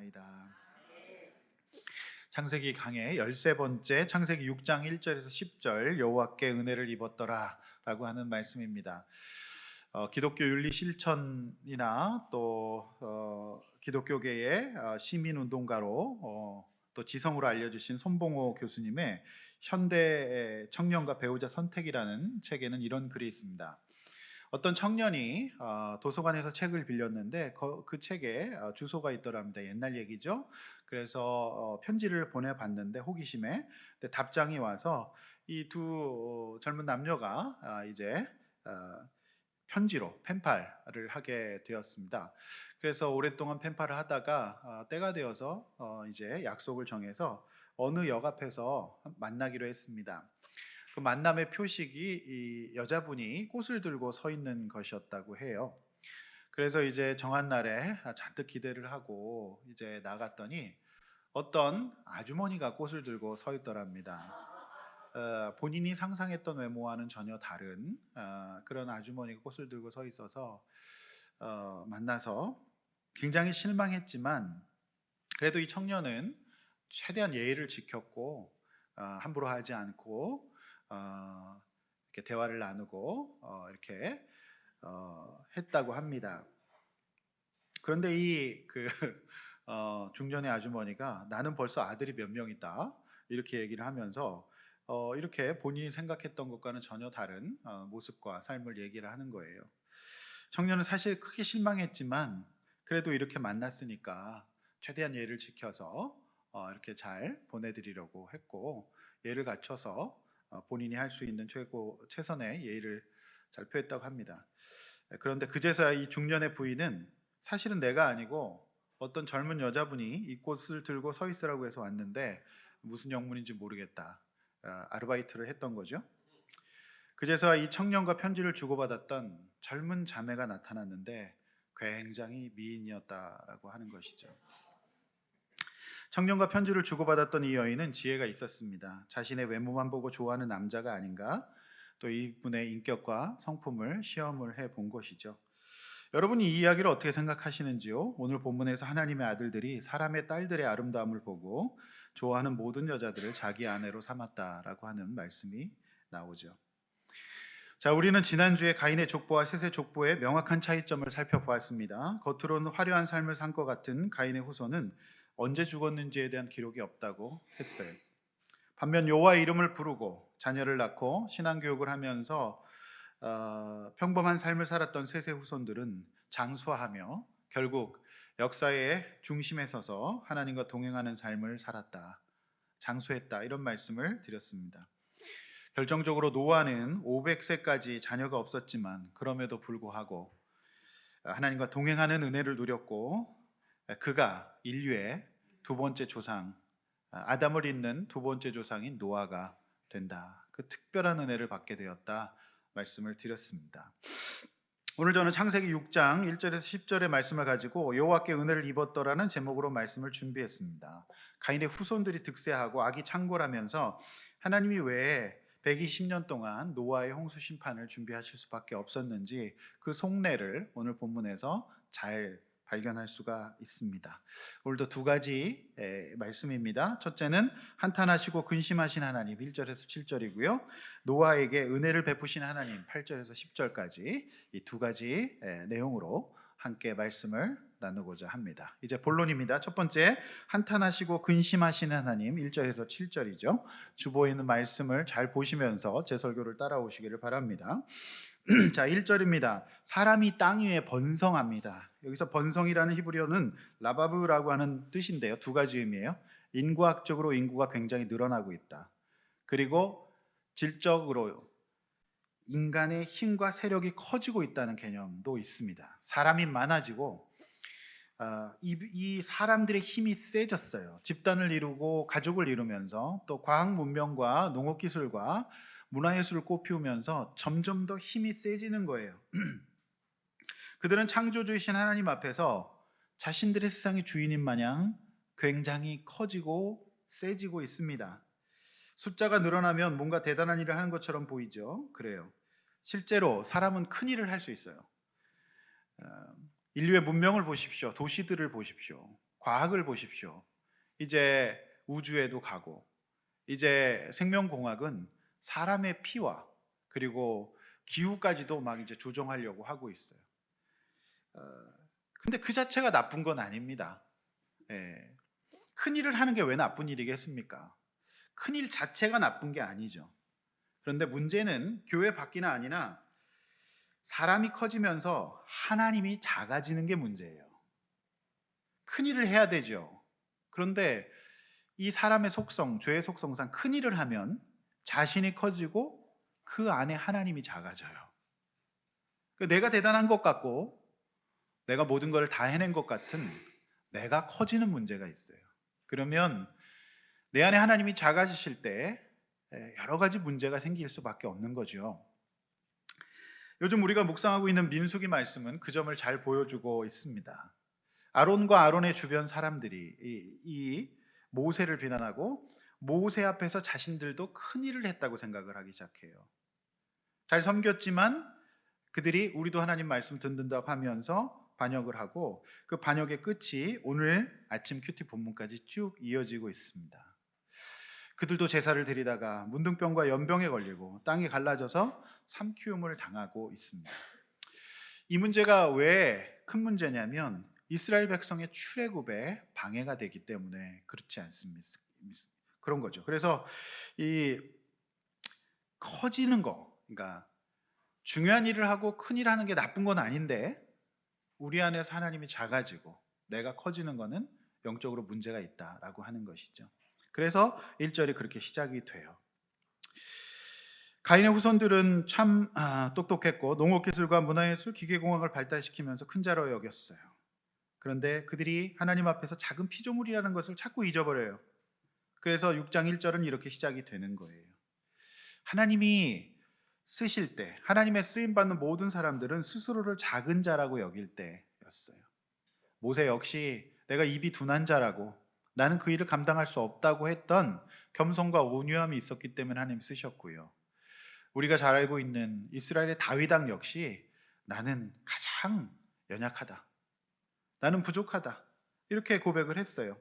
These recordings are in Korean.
축원합니다. 창세기 강의 13번째 창세기 6장 1절에서 10절 여호와께 은혜를 입었더라 라고 하는 말씀입니다. 기독교 윤리 실천이나 또 기독교계의 시민운동가로 또 지성으로 알려주신 손봉호 교수님의 현대 청년과 배우자 선택이라는 책에는 이런 글이 있습니다. 어떤 청년이 도서관에서 책을 빌렸는데 그 책에 주소가 있더랍니다. 옛날 얘기죠. 그래서 편지를 보내봤는데 호기심에 답장이 와서 이 두 젊은 남녀가 이제 편지로 펜팔을 하게 되었습니다. 그래서 오랫동안 펜팔을 하다가 때가 되어서 이제 약속을 정해서 어느 역 앞에서 만나기로 했습니다. 그 만남의 표식이 이 여자분이 꽃을 들고 서 있는 것이었다고 해요. 그래서 이제 정한 날에 잔뜩 기대를 하고 이제 나갔더니 어떤 아주머니가 꽃을 들고 서 있더랍니다. 본인이 상상했던 외모와는 전혀 다른 그런 아주머니가 꽃을 들고 서 있어서 만나서 굉장히 실망했지만 그래도 이 청년은 최대한 예의를 지켰고 함부로 하지 않고 이렇게 대화를 나누고 이렇게 했다고 합니다. 그런데 이 중년의 아주머니가 나는 벌써 아들이 몇 명이다 이렇게 얘기를 하면서 이렇게 본인이 생각했던 것과는 전혀 다른 모습과 삶을 얘기를 하는 거예요. 청년은 사실 크게 실망했지만 그래도 이렇게 만났으니까 최대한 예의를 지켜서 이렇게 잘 보내드리려고 했고 예를 갖춰서 본인이 할 수 있는 최선의 예의를 잘 표했다고 합니다. 그런데 그제서야 이 중년의 부인은 사실은 내가 아니고 어떤 젊은 여자분이 이 꽃을 들고 서 있으라고 해서 왔는데 무슨 영문인지 모르겠다. 아르바이트를 했던 거죠. 그제서야 이 청년과 편지를 주고받았던 젊은 자매가 나타났는데 굉장히 미인이었다라고 하는 것이죠. 청년과 편지를 주고받았던 이 여인은 지혜가 있었습니다. 자신의 외모만 보고 좋아하는 남자가 아닌가, 또 이분의 인격과 성품을 시험을 해본 것이죠. 여러분이 이 이야기를 어떻게 생각하시는지요? 오늘 본문에서 하나님의 아들들이 사람의 딸들의 아름다움을 보고 좋아하는 모든 여자들을 자기 아내로 삼았다라고 하는 말씀이 나오죠. 자, 우리는 지난주에 가인의 족보와 셋의 족보의 명확한 차이점을 살펴보았습니다. 겉으로는 화려한 삶을 산 것 같은 가인의 후손은 언제 죽었는지에 대한 기록이 없다고 했어요. 반면 여호와의 이름을 부르고 자녀를 낳고 신앙교육을 하면서 평범한 삶을 살았던 셋의 후손들은 장수하며 결국 역사의 중심에 서서 하나님과 동행하는 삶을 살았다. 장수했다. 이런 말씀을 드렸습니다. 결정적으로 노아는 500세까지 자녀가 없었지만 그럼에도 불구하고 하나님과 동행하는 은혜를 누렸고 그가 인류의 두 번째 조상 아담을 잇는 두 번째 조상인 노아가 된다. 그 특별한 은혜를 받게 되었다 말씀을 드렸습니다. 오늘 저는 창세기 6장 1절에서 10절의 말씀을 가지고 여호와께 은혜를 입었더라는 제목으로 말씀을 준비했습니다. 가인의 후손들이 득세하고 악이 창궐하면서 하나님이 왜 120년 동안 노아의 홍수 심판을 준비하실 수밖에 없었는지 그 속내를 오늘 본문에서 잘 발견할 수가 있습니다. 오늘도 두 가지 말씀입니다. 첫째는 한탄하시고 근심하신 하나님 1절에서 7절이고요. 노아에게 은혜를 베푸신 하나님 8절에서 10절까지 이 두 가지 내용으로 함께 말씀을 나누고자 합니다. 이제 본론입니다. 첫 번째, 한탄하시고 근심하시는 하나님 1절에서 7절이죠. 주보에 있는 말씀을 잘 보시면서 제 설교를 따라오시기를 바랍니다. 자, 1절입니다. 사람이 땅 위에 번성합니다. 여기서 번성이라는 히브리어는 라바브라고 하는 뜻인데요. 두 가지 의미예요. 인구학적으로 인구가 굉장히 늘어나고 있다. 그리고 질적으로 인간의 힘과 세력이 커지고 있다는 개념도 있습니다. 사람이 많아지고 이 사람들의 힘이 세졌어요. 집단을 이루고 가족을 이루면서 또 과학 문명과 농업 기술과 문화예술을 꽃피우면서 점점 더 힘이 세지는 거예요. 그들은 창조주이신 하나님 앞에서 자신들의 세상의 주인인 마냥 굉장히 커지고 세지고 있습니다. 숫자가 늘어나면 뭔가 대단한 일을 하는 것처럼 보이죠. 그래요. 실제로 사람은 큰 일을 할 수 있어요. 인류의 문명을 보십시오. 도시들을 보십시오. 과학을 보십시오. 이제 우주에도 가고, 이제 생명공학은 사람의 피와 그리고 기후까지도 막 이제 조정하려고 하고 있어요. 어, 근데 그 자체가 나쁜 건 아닙니다. 예. 큰 일을 하는 게 왜 나쁜 일이겠습니까? 큰 일 자체가 나쁜 게 아니죠. 그런데 문제는 교회 밖이나 아니나 사람이 커지면서 하나님이 작아지는 게 문제예요. 큰 일을 해야 되죠. 그런데 이 사람의 속성, 죄의 속성상 큰 일을 하면 자신이 커지고 그 안에 하나님이 작아져요. 내가 대단한 것 같고 내가 모든 걸 다 해낸 것 같은 내가 커지는 문제가 있어요. 그러면 내 안에 하나님이 작아지실 때 여러 가지 문제가 생길 수밖에 없는 거죠. 요즘 우리가 묵상하고 있는 민수기 말씀은 그 점을 잘 보여주고 있습니다. 아론과 아론의 주변 사람들이 이 모세를 비난하고 모세 앞에서 자신들도 큰 일을 했다고 생각을 하기 시작해요. 잘 섬겼지만 그들이 우리도 하나님 말씀 듣는다고 하면서 반역을 하고 그 반역의 끝이 오늘 아침 큐티 본문까지 쭉 이어지고 있습니다. 그들도 제사를 드리다가 문둥병과 연병에 걸리고 땅이 갈라져서 삼키움을 당하고 있습니다. 이 문제가 왜 큰 문제냐면 이스라엘 백성의 출애굽에 방해가 되기 때문에 그렇지 않습니다. 그런 거죠. 그래서 이 커지는 거, 그러니까 중요한 일을 하고 큰 일 하는 게 나쁜 건 아닌데 우리 안에서 하나님이 작아지고 내가 커지는 거는 영적으로 문제가 있다라고 하는 것이죠. 그래서 1절이 그렇게 시작이 돼요. 가인의 후손들은 참 똑똑했고 농업기술과 문화예술, 기계공학을 발달시키면서 큰 자로 여겼어요. 그런데 그들이 하나님 앞에서 작은 피조물이라는 것을 자꾸 잊어버려요. 그래서 6장 1절은 이렇게 시작이 되는 거예요. 하나님이 쓰실 때, 하나님의 쓰임받는 모든 사람들은 스스로를 작은 자라고 여길 때였어요. 모세 역시 내가 입이 둔한 자라고 나는 그 일을 감당할 수 없다고 했던 겸손과 온유함이 있었기 때문에 하나님이 쓰셨고요. 우리가 잘 알고 있는 이스라엘의 다윗 왕 역시 나는 가장 연약하다, 나는 부족하다, 이렇게 고백을 했어요.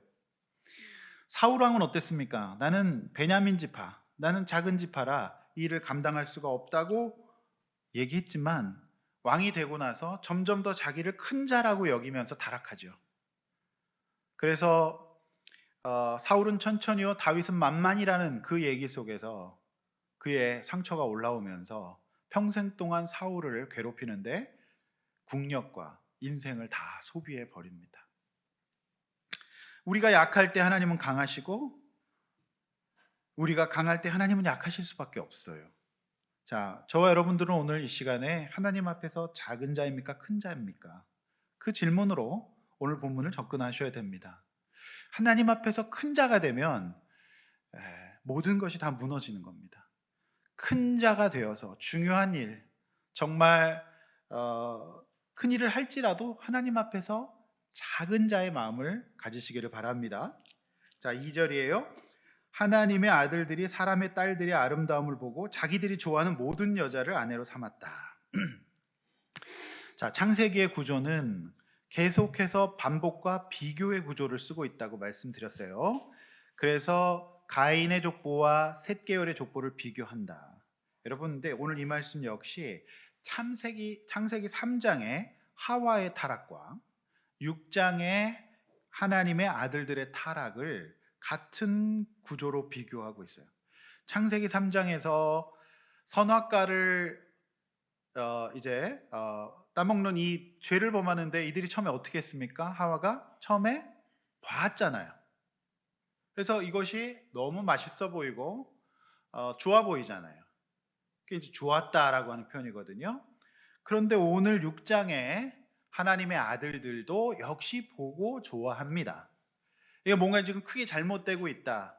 사울 왕은 어땠습니까? 나는 베냐민 지파, 나는 작은 지파라 이 일을 감당할 수가 없다고 얘기했지만 왕이 되고 나서 점점 더 자기를 큰 자라고 여기면서 타락하죠. 그래서 사울은 천천히요 다윗은 만만이라는 그 얘기 속에서 그의 상처가 올라오면서 평생 동안 사울을 괴롭히는데 국력과 인생을 다 소비해 버립니다. 우리가 약할 때 하나님은 강하시고 우리가 강할 때 하나님은 약하실 수밖에 없어요. 자, 저와 여러분들은 오늘 이 시간에 하나님 앞에서 작은 자입니까? 큰 자입니까? 그 질문으로 오늘 본문을 접근하셔야 됩니다. 하나님 앞에서 큰 자가 되면 모든 것이 다 무너지는 겁니다. 큰 자가 되어서 중요한 일, 정말 큰 일을 할지라도 하나님 앞에서 작은 자의 마음을 가지시기를 바랍니다. 자, 2절이에요. 하나님의 아들들이 사람의 딸들의 아름다움을 보고 자기들이 좋아하는 모든 여자를 아내로 삼았다. 자, 창세기의 구조는 계속해서 반복과 비교의 구조를 쓰고 있다고 말씀드렸어요. 그래서 가인의 족보와 셋 계열의 족보를 비교한다. 여러분, 근데 오늘 이 말씀 역시 창세기 3장의 하와의 타락과 6장의 하나님의 아들들의 타락을 같은 구조로 비교하고 있어요. 창세기 3장에서 선악과를 따먹는 이 죄를 범하는데 이들이 처음에 어떻게 했습니까? 하와가 처음에 봤잖아요. 그래서 이것이 너무 맛있어 보이고 좋아 보이잖아요. 그게 이제 좋았다라고 하는 표현이거든요. 그런데 오늘 6장에 하나님의 아들들도 역시 보고 좋아합니다. 이게 뭔가 지금 크게 잘못되고 있다.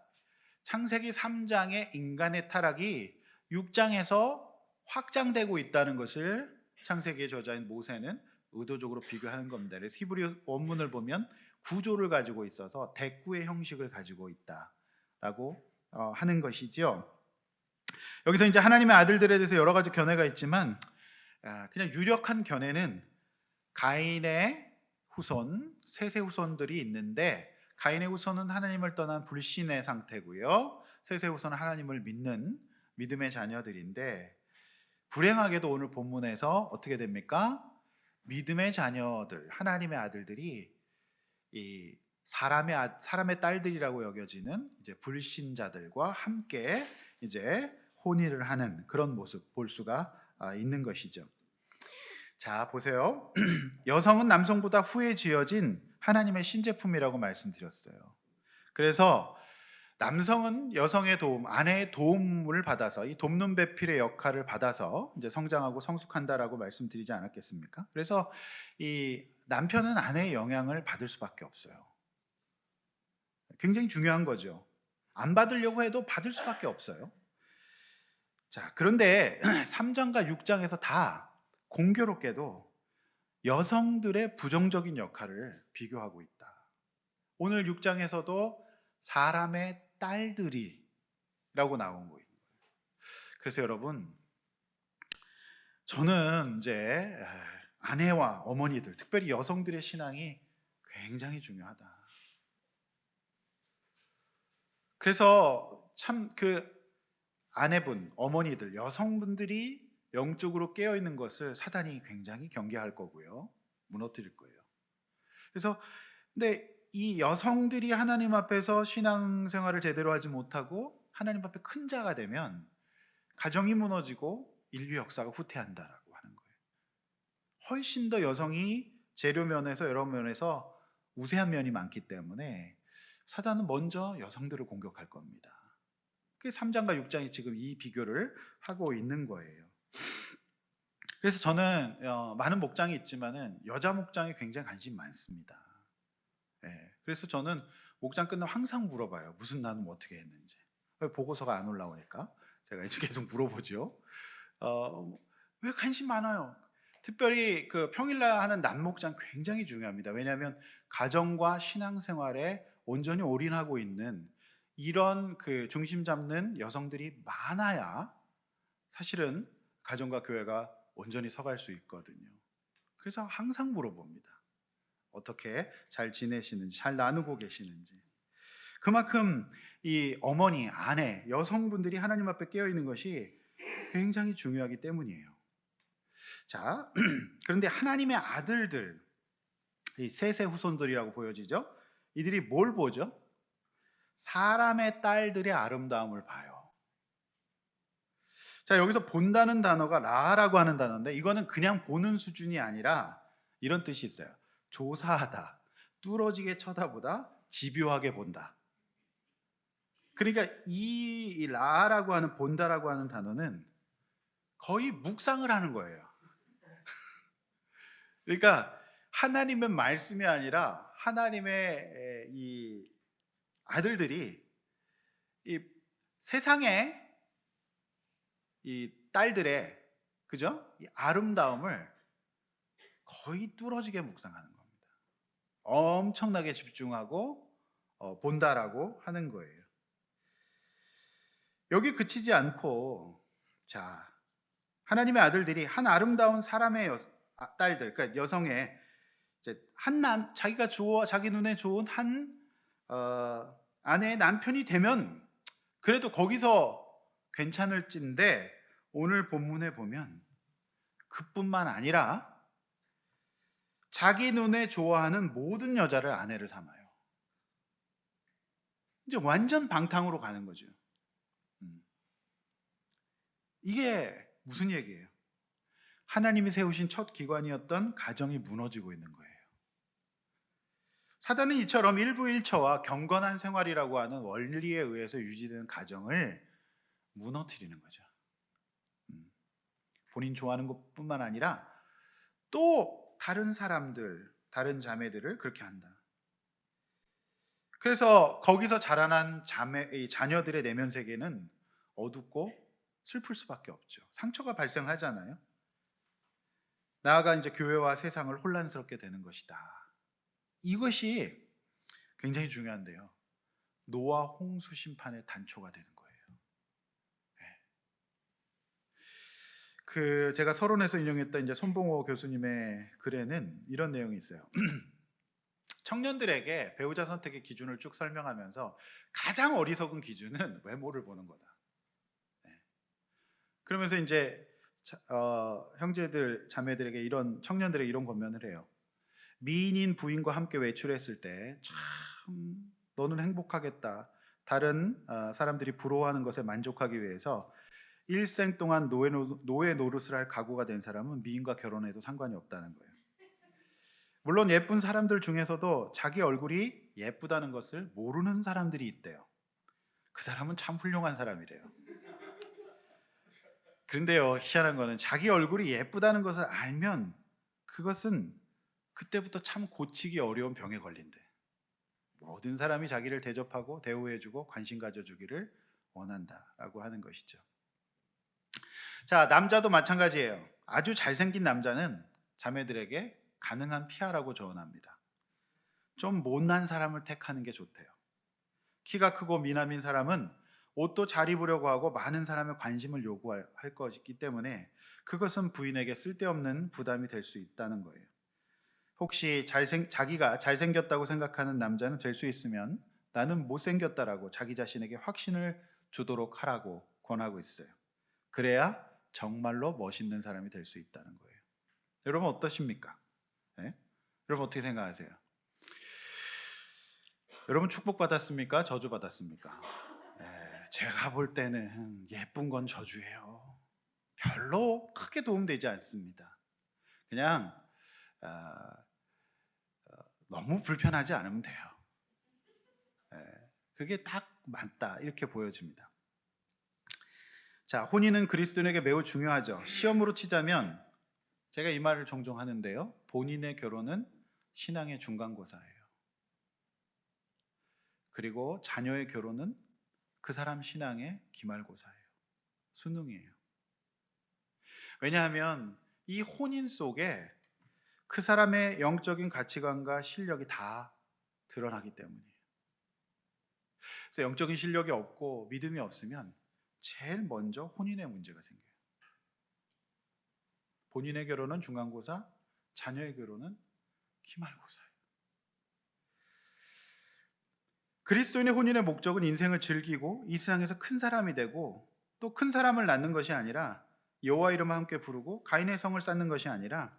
창세기 3장의 인간의 타락이 6장에서 확장되고 있다는 것을 창세기의 저자인 모세는 의도적으로 비교하는 겁니다. 그래서 히브리 원문을 보면 구조를 가지고 있어서 대꾸의 형식을 가지고 있다라고 하는 것이죠. 여기서 이제 하나님의 아들들에 대해서 여러 가지 견해가 있지만 그냥 유력한 견해는 가인의 후손, 셋의 후손들이 있는데 가인의 후손은 하나님을 떠난 불신의 상태고요. 셋의 후손은 하나님을 믿는 믿음의 자녀들인데 불행하게도 오늘 본문에서 어떻게 됩니까? 믿음의 자녀들, 하나님의 아들들이 이 사람의 딸들이라고 여겨지는 이제 불신자들과 함께 이제 혼인을 하는 그런 모습 볼 수가 있는 것이죠. 자, 보세요. 여성은 남성보다 후에 지어진 하나님의 신제품이라고 말씀드렸어요. 그래서 남성은 여성의 도움, 아내의 도움을 받아서 이 돕는 배필의 역할을 받아서 이제 성장하고 성숙한다라고 말씀드리지 않았겠습니까? 그래서 이 남편은 아내의 영향을 받을 수밖에 없어요. 굉장히 중요한 거죠. 안 받으려고 해도 받을 수밖에 없어요. 자, 그런데 3장과 6장에서 다 공교롭게도 여성들의 부정적인 역할을 비교하고 있다. 오늘 6장에서도 사람의 딸들이라고 나온 거예요. 그래서 여러분, 저는 이제 아내와 어머니들, 특별히 여성들의 신앙이 굉장히 중요하다. 그래서 참 아내분, 어머니들, 여성분들이 영적으로 깨어 있는 것을 사단이 굉장히 경계할 거고요. 무너뜨릴 거예요. 그래서 근데 이 여성들이 하나님 앞에서 신앙생활을 제대로 하지 못하고 하나님 앞에 큰 자가 되면 가정이 무너지고 인류 역사가 후퇴한다라고 하는 거예요. 훨씬 더 여성이 재료 면에서 여러 면에서 우세한 면이 많기 때문에 사단은 먼저 여성들을 공격할 겁니다. 그게 3장과 6장이 지금 이 비교를 하고 있는 거예요. 그래서 저는 많은 목장이 있지만은 여자 목장에 굉장히 관심이 많습니다. 그래서 저는 목장 끝나면 항상 물어봐요. 무슨 나눔 어떻게 했는지. 보고서가 안 올라오니까 제가 이제 계속 물어보죠. 왜 관심 많아요? 특별히 그 평일날 하는 남목장 굉장히 중요합니다. 왜냐하면 가정과 신앙생활에 온전히 올인하고 있는 이런 중심 잡는 여성들이 많아야 사실은 가정과 교회가 온전히 서갈 수 있거든요. 그래서 항상 물어봅니다. 어떻게 잘 지내시는지, 잘 나누고 계시는지. 그만큼 이 어머니, 아내, 여성분들이 하나님 앞에 깨어 있는 것이 굉장히 중요하기 때문이에요. 자, 그런데 하나님의 아들들, 이 셋의 후손들이라고 보여지죠? 이들이 뭘 보죠? 사람의 딸들의 아름다움을 봐요. 자, 여기서 본다는 단어가 라라고 하는 단어인데 이거는 그냥 보는 수준이 아니라 이런 뜻이 있어요. 조사하다, 뚫어지게 쳐다보다, 집요하게 본다. 그러니까 이 라라고 하는 본다라고 하는 단어는 거의 묵상을 하는 거예요. 그러니까 하나님의 말씀이 아니라 하나님의 이 아들들이 이 세상의 이 딸들의 그죠? 이 아름다움을 거의 뚫어지게 묵상하는 겁니다. 엄청나게 집중하고 본다라고 하는 거예요. 여기 그치지 않고 자 하나님의 아들들이 한 아름다운 사람의 딸들, 그러니까 여성의 이제 자기 눈에 좋은 한 아내의 남편이 되면 그래도 거기서 괜찮을진데 오늘 본문에 보면 그뿐만 아니라 자기 눈에 좋아하는 모든 여자를 아내를 삼아요. 이제 완전 방탕으로 가는 거죠. 이게 무슨 얘기예요? 하나님이 세우신 첫 기관이었던 가정이 무너지고 있는 거예요. 사단은 이처럼 일부일처와 경건한 생활이라고 하는 원리에 의해서 유지되는 가정을 무너뜨리는 거죠. 본인 좋아하는 것뿐만 아니라 또 다른 사람들, 다른 자매들을 그렇게 한다. 그래서 거기서 자라난 자녀들의 내면 세계는 어둡고 슬플 수밖에 없죠. 상처가 발생하잖아요. 나아가 이제 교회와 세상을 혼란스럽게 되는 것이다. 이것이 굉장히 중요한데요. 노아 홍수 심판의 단초가 되는 거예요. 제가 서론에서 인용했던 이제 손봉호 교수님의 글에는 이런 내용이 있어요. 청년들에게 배우자 선택의 기준을 쭉 설명하면서 가장 어리석은 기준은 외모를 보는 거다. 네. 그러면서 이제 형제들, 자매들에게 이런 청년들에게 이런 권면을 해요. 미인인 부인과 함께 외출했을 때 참 너는 행복하겠다. 다른 사람들이 부러워하는 것에 만족하기 위해서 일생 동안 노예 노릇을 할 각오가 된 사람은 미인과 결혼해도 상관이 없다는 거예요. 물론 예쁜 사람들 중에서도 자기 얼굴이 예쁘다는 것을 모르는 사람들이 있대요. 그 사람은 참 훌륭한 사람이래요. 그런데요, 희한한 거는 자기 얼굴이 예쁘다는 것을 알면 그것은 그때부터 참 고치기 어려운 병에 걸린대. 모든 사람이 자기를 대접하고 대우해주고 관심 가져주기를 원한다라고 하는 것이죠. 자, 남자도 마찬가지예요. 아주 잘생긴 남자는 자매들에게 가능한 피하라고 조언합니다. 좀 못난 사람을 택하는 게 좋대요. 키가 크고 미남인 사람은 옷도 잘 입으려고 하고 많은 사람의 관심을 요구할 것이기 때문에 그것은 부인에게 쓸데없는 부담이 될 수 있다는 거예요. 혹시 자기가 잘생겼다고 생각하는 남자는 될 수 있으면 나는 못생겼다라고 자기 자신에게 확신을 주도록 하라고 권하고 있어요. 그래야 정말로 멋있는 사람이 될 수 있다는 거예요. 여러분 어떠십니까? 네? 여러분 어떻게 생각하세요? 여러분 축복받았습니까? 저주받았습니까? 제가 볼 때는 예쁜 건 저주예요. 별로 크게 도움되지 않습니다. 그냥 아, 너무 불편하지 않으면 돼요. 그게 딱 맞다 이렇게 보여집니다. 자, 혼인은 그리스도인에게 매우 중요하죠. 시험으로 치자면 제가 이 말을 종종 하는데요. 본인의 결혼은 신앙의 중간고사예요. 그리고 자녀의 결혼은 그 사람 신앙의 기말고사예요. 수능이에요. 왜냐하면 이 혼인 속에 그 사람의 영적인 가치관과 실력이 다 드러나기 때문이에요. 그래서 영적인 실력이 없고 믿음이 없으면 제일 먼저 혼인의 문제가 생겨요. 본인의 결혼은 중간고사, 자녀의 결혼은 기말고사예요. 그리스도인의 혼인의 목적은 인생을 즐기고 이 세상에서 큰 사람이 되고 또 큰 사람을 낳는 것이 아니라 여호와 이름을 함께 부르고 가인의 성을 쌓는 것이 아니라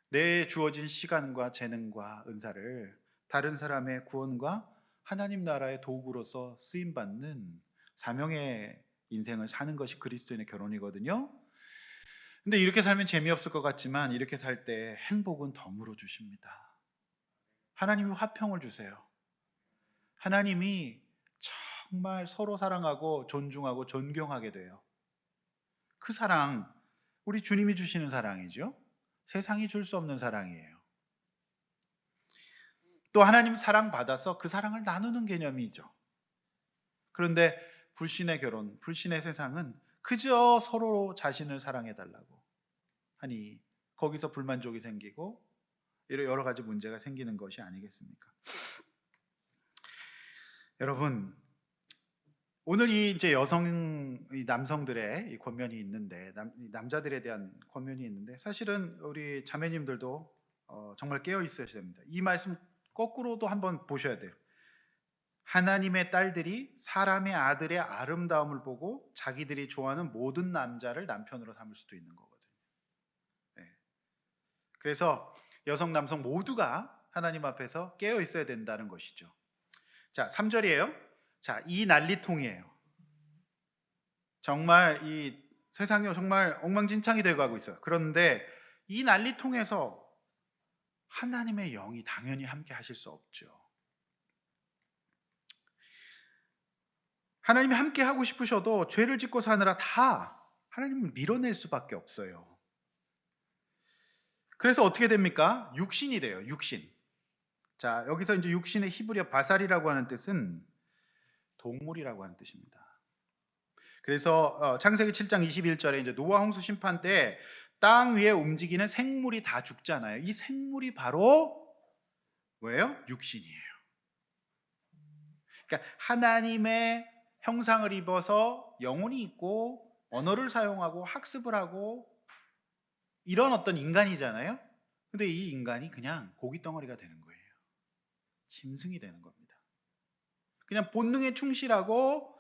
내 주어진 시간과 재능과 은사를 다른 사람의 구원과 하나님 나라의 도구로서 쓰임 받는 사명의 인생을 사는 것이 그리스도인의 결혼이거든요. 근데 이렇게 살면 재미없을 것 같지만 이렇게 살 때 행복은 덤으로 주십니다. 하나님이 화평을 주세요. 하나님이 정말 서로 사랑하고 존중하고 존경하게 돼요. 그 사랑, 우리 주님이 주시는 사랑이죠. 세상이 줄 수 없는 사랑이에요. 또 하나님 사랑 받아서 그 사랑을 나누는 개념이죠. 그런데 불신의 결혼, 불신의 세상은 그저 서로 자신을 사랑해 달라고 하니 거기서 불만족이 생기고 여러 가지 문제가 생기는 것이 아니겠습니까? 여러분, 오늘 이 이제 이 남성들의 이 권면이 있는데 남자들에 대한 권면이 있는데 사실은 우리 자매님들도 정말 깨어 있어야 됩니다. 이 말씀 거꾸로도 한번 보셔야 돼요. 하나님의 딸들이 사람의 아들의 아름다움을 보고 자기들이 좋아하는 모든 남자를 남편으로 삼을 수도 있는 거거든요. 네. 그래서 여성 남성 모두가 하나님 앞에서 깨어 있어야 된다는 것이죠. 자, 3절이에요. 자, 이 난리통이에요. 정말 이 세상이 정말 엉망진창이 되어 가고 있어요. 그런데 이 난리통에서 하나님의 영이 당연히 함께 하실 수 없죠. 하나님이 함께 하고 싶으셔도 죄를 짓고 사느라 다 하나님을 밀어낼 수밖에 없어요. 그래서 어떻게 됩니까? 육신이 돼요. 육신. 자, 여기서 이제 육신의 히브리어 바살이라고 하는 뜻은 동물이라고 하는 뜻입니다. 그래서 창세기 7장 21절에 이제 노아 홍수 심판 때 땅 위에 움직이는 생물이 다 죽잖아요. 이 생물이 바로 뭐예요? 육신이에요. 그러니까 하나님의 형상을 입어서 영혼이 있고 언어를 사용하고 학습을 하고 이런 어떤 인간이잖아요. 근데 이 인간이 그냥 고기 덩어리가 되는 거예요. 짐승이 되는 겁니다. 그냥 본능에 충실하고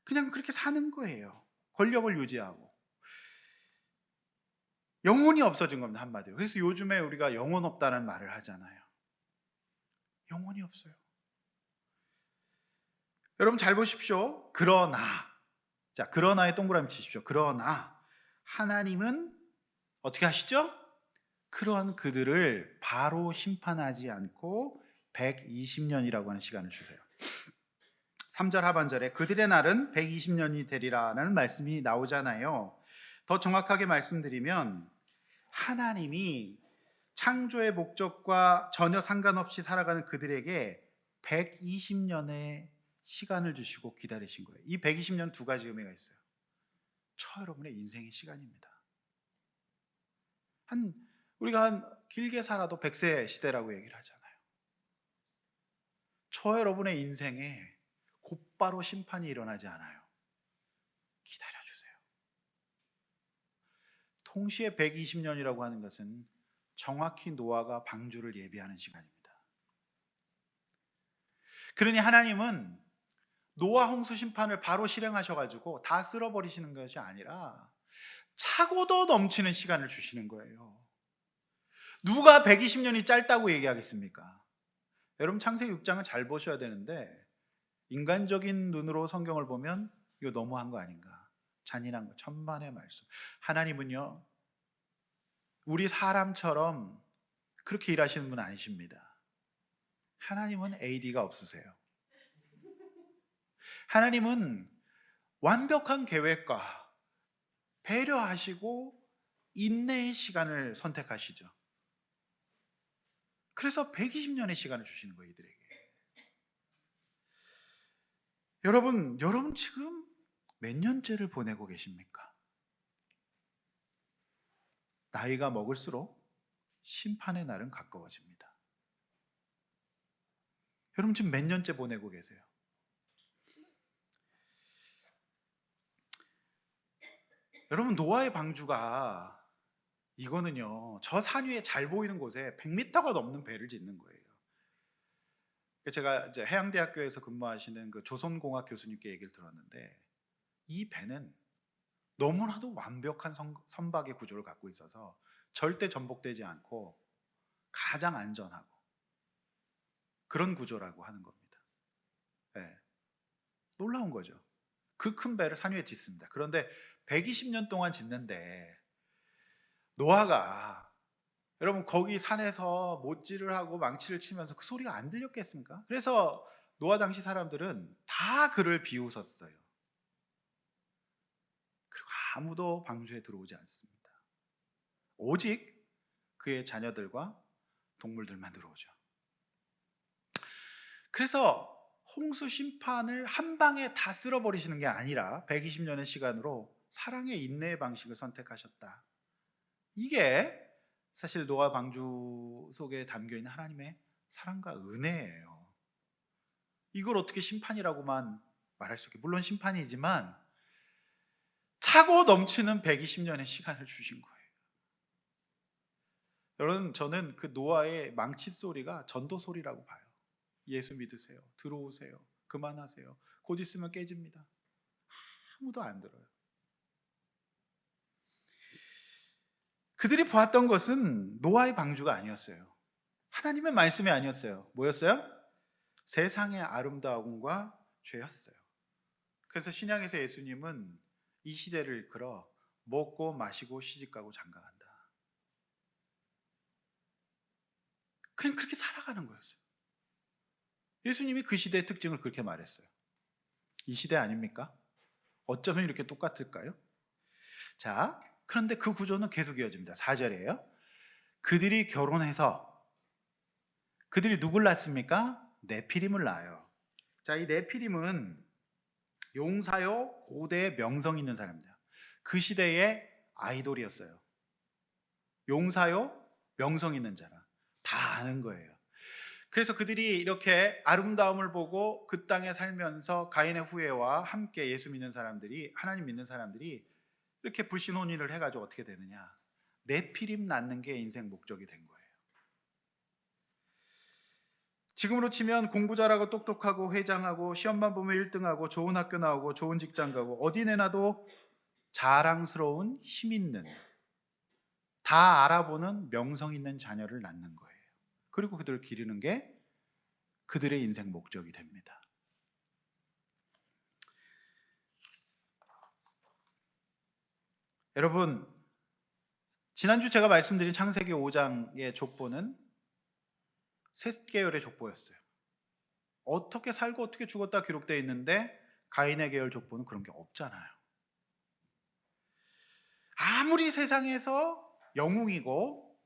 그냥 그렇게 사는 거예요. 권력을 유지하고. 영혼이 없어진 겁니다, 한마디로. 그래서 요즘에 우리가 영혼 없다는 말을 하잖아요. 영혼이 없어요. 여러분 잘 보십시오. 그러나에 동그라미 치십시오. 그러나 하나님은 어떻게 하시죠? 그러한 그들을 바로 심판하지 않고 120년이라고 하는 시간을 주세요. 3절 하반절에 그들의 날은 120년이 되리라는 말씀이 나오잖아요. 더 정확하게 말씀드리면 하나님이 창조의 목적과 전혀 상관없이 살아가는 그들에게 120년의 시간을 주시고 기다리신 거예요. 이 120년 두 가지 의미가 있어요. 여러분의 인생의 시간입니다. 우리가 길게 살아도 100세 시대라고 얘기를 하잖아요. 여러분의 인생에 곧바로 심판이 일어나지 않아요. 기다려주세요. 동시에 120년이라고 하는 것은 정확히 노아가 방주를 예비하는 시간입니다. 그러니 하나님은 노아 홍수 심판을 바로 실행하셔가지고 다 쓸어버리시는 것이 아니라 차고도 넘치는 시간을 주시는 거예요. 누가 120년이 짧다고 얘기하겠습니까? 여러분 창세기 6장을 잘 보셔야 되는데 인간적인 눈으로 성경을 보면 이거 너무한 거 아닌가? 잔인한 거, 천만의 말씀. 하나님은요, 우리 사람처럼 그렇게 일하시는 분 아니십니다. 하나님은 AD가 없으세요. 하나님은 완벽한 계획과 배려하시고 인내의 시간을 선택하시죠. 그래서 120년의 시간을 주시는 거예요, 이들에게. 여러분 지금 몇 년째를 보내고 계십니까? 나이가 먹을수록 심판의 날은 가까워집니다. 여러분 지금 몇 년째 보내고 계세요? 여러분 노아의 방주가 이거는요, 저 산 위에 잘 보이는 곳에 100m가 넘는 배를 짓는 거예요. 제가 이제 해양대학교에서 근무하시는 그 조선공학 교수님께 얘기를 들었는데 이 배는 너무나도 완벽한 선박의 구조를 갖고 있어서 절대 전복되지 않고 가장 안전하고 그런 구조라고 하는 겁니다. 네. 놀라운 거죠. 그 큰 배를 산 위에 짓습니다. 그런데 120년 동안 짓는데 노아가 여러분 거기 산에서 못질을 하고 망치를 치면서 그 소리가 안 들렸겠습니까? 그래서 노아 당시 사람들은 다 그를 비웃었어요. 그리고 아무도 방주에 들어오지 않습니다. 오직 그의 자녀들과 동물들만 들어오죠. 그래서 홍수 심판을 한 방에 다 쓸어버리시는 게 아니라 120년의 시간으로 사랑의 인내의 방식을 선택하셨다. 이게 사실 노아 방주 속에 담겨있는 하나님의 사랑과 은혜예요. 이걸 어떻게 심판이라고만 말할 수 있게, 물론 심판이지만 차고 넘치는 120년의 시간을 주신 거예요. 여러분 저는 그 노아의 망치 소리가 전도 소리라고 봐요. 예수 믿으세요. 들어오세요. 그만하세요. 곧 있으면 깨집니다. 아무도 안 들어요. 그들이 보았던 것은 노아의 방주가 아니었어요. 하나님의 말씀이 아니었어요. 뭐였어요? 세상의 아름다움과 죄였어요. 그래서 신약에서 예수님은 이 시대를 이끌어 먹고 마시고 시집가고 장가간다. 그냥 그렇게 살아가는 거였어요. 예수님이 그 시대의 특징을 그렇게 말했어요. 이 시대 아닙니까? 어쩌면 이렇게 똑같을까요? 자, 그런데 그 구조는 계속 이어집니다. 4절이에요. 그들이 결혼해서 그들이 누굴 낳습니까? 네피림을 낳아요. 자, 이 네피림은 용사요 고대의 명성 있는 사람입니다. 그 시대의 아이돌이었어요. 용사요 명성 있는 자라. 다 아는 거예요. 그래서 그들이 이렇게 아름다움을 보고 그 땅에 살면서 가인의 후예와 함께 예수 믿는 사람들이, 하나님 믿는 사람들이 이렇게 불신혼인을 해가지고 어떻게 되느냐, 네피림 낳는 게 인생 목적이 된 거예요. 지금으로 치면 공부 잘하고 똑똑하고 회장하고 시험만 보면 1등하고 좋은 학교 나오고 좋은 직장 가고 어디 내놔도 자랑스러운 힘 있는, 다 알아보는 명성 있는 자녀를 낳는 거예요. 그리고 그들을 기르는 게 그들의 인생 목적이 됩니다. 여러분, 지난주 제가 말씀드린 창세기 5장의 족보는 셋 계열의 족보였어요. 어떻게 살고 어떻게 죽었다 기록되어 있는데 가인의 계열 족보는 그런 게 없잖아요. 아무리 세상에서 영웅이고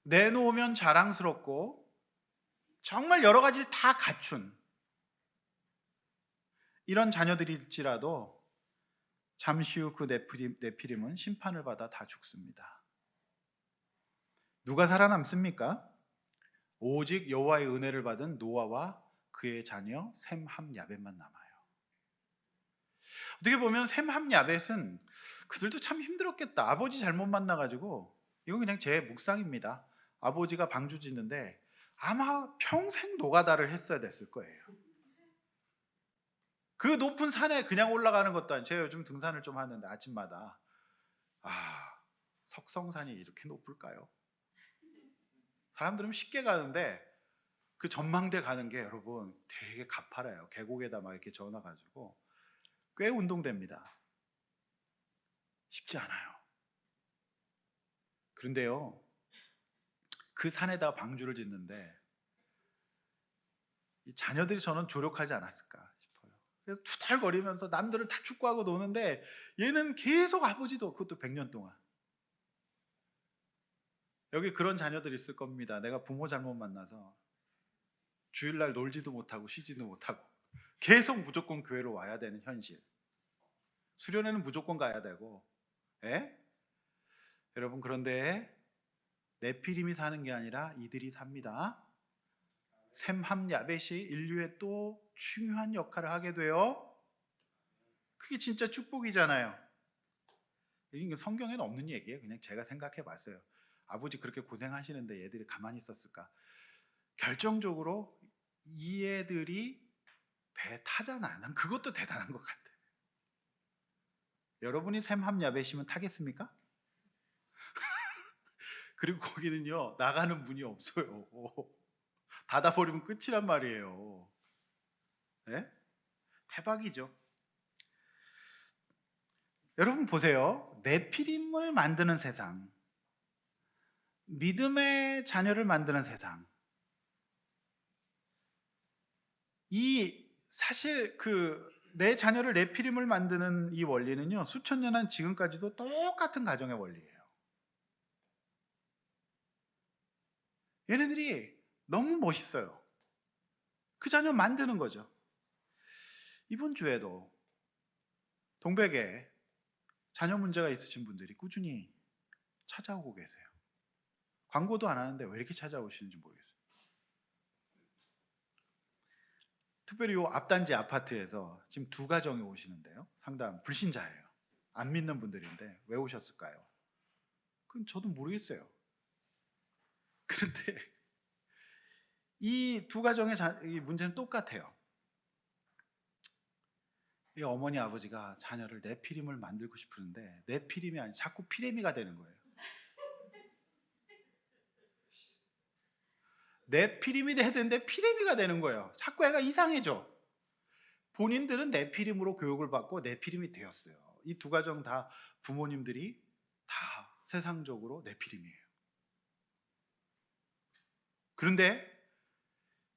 내놓으면 자랑스럽고 정말 여러 가지를 다 갖춘 이런 자녀들일지라도 잠시 후 그 네피림은 심판을 받아 다 죽습니다. 누가 살아남습니까? 오직 여호와의 은혜를 받은 노아와 그의 자녀 셈, 함, 야벳만 남아요. 어떻게 보면 셈, 함, 야벳은 그들도 참 힘들었겠다. 아버지 잘못 만나가지고, 이건 그냥 제 묵상입니다. 아버지가 방주 짓는데 아마 평생 노가다를 했어야 됐을 거예요. 그 높은 산에 그냥 올라가는 것도 아니고, 제가 요즘 등산을 좀 하는데 아침마다 석성산이 이렇게 높을까요? 사람들은 쉽게 가는데 그 전망대 가는 게 여러분 되게 가파라요. 계곡에다 막 이렇게 전와가지고 꽤 운동됩니다. 쉽지 않아요. 그런데요, 그 산에다 방주를 짓는데 이 자녀들이 저는 조력하지 않았을까 싶어요. 그래서 투덜거리면서 남들은 다 축구하고 노는데 얘는 계속 아버지도, 그것도 100년 동안. 여기 그런 자녀들이 있을 겁니다. 내가 부모 잘못 만나서 주일날 놀지도 못하고 쉬지도 못하고 계속 무조건 교회로 와야 되는 현실. 수련회는 무조건 가야 되고. 예? 여러분, 그런데 네피림이 사는 게 아니라 이들이 삽니다. 셈, 함, 야벳이 인류의 또 중요한 역할을 하게 돼요. 그게 진짜 축복이잖아요. 이게 성경에는 없는 얘기예요. 그냥 제가 생각해 봤어요. 아버지 그렇게 고생하시는데 얘들이 가만히 있었을까? 결정적으로 이 애들이 배 타잖아. 난 그것도 대단한 것 같아. 여러분이 셈, 함, 야벳이면 타겠습니까? 그리고 거기는요, 나가는 문이 없어요. 닫아버리면 끝이란 말이에요. 네? 대박이죠. 여러분 보세요. 네피림을 만드는 세상, 믿음의 자녀를 만드는 세상. 이 사실 내 자녀를 네피림을 만드는 이 원리는요, 수천 년 한 지금까지도 똑같은 가정의 원리예요. 얘네들이 너무 멋있어요. 그 자녀 만드는 거죠. 이번 주에도 동백에 자녀 문제가 있으신 분들이 꾸준히 찾아오고 계세요. 광고도 안 하는데 왜 이렇게 찾아오시는지 모르겠어요. 특별히 이 앞단지 아파트에서 지금 2가정이 오시는데요. 상담 불신자예요. 안 믿는 분들인데 왜 오셨을까요? 그건 저도 모르겠어요. 그런데 이 2가정의 이 문제는 똑같아요. 이 어머니 아버지가 자녀를 네피림을 만들고 싶은데 네피림이 아니라 자꾸 피레미가 되는 거예요. 네피림이 돼야 되는데 피레미가 되는 거예요. 자꾸 애가 이상해져. 본인들은 네피림으로 교육을 받고 네피림이 되었어요. 이 2가정 다 부모님들이 다 세상적으로 네피림이에요. 그런데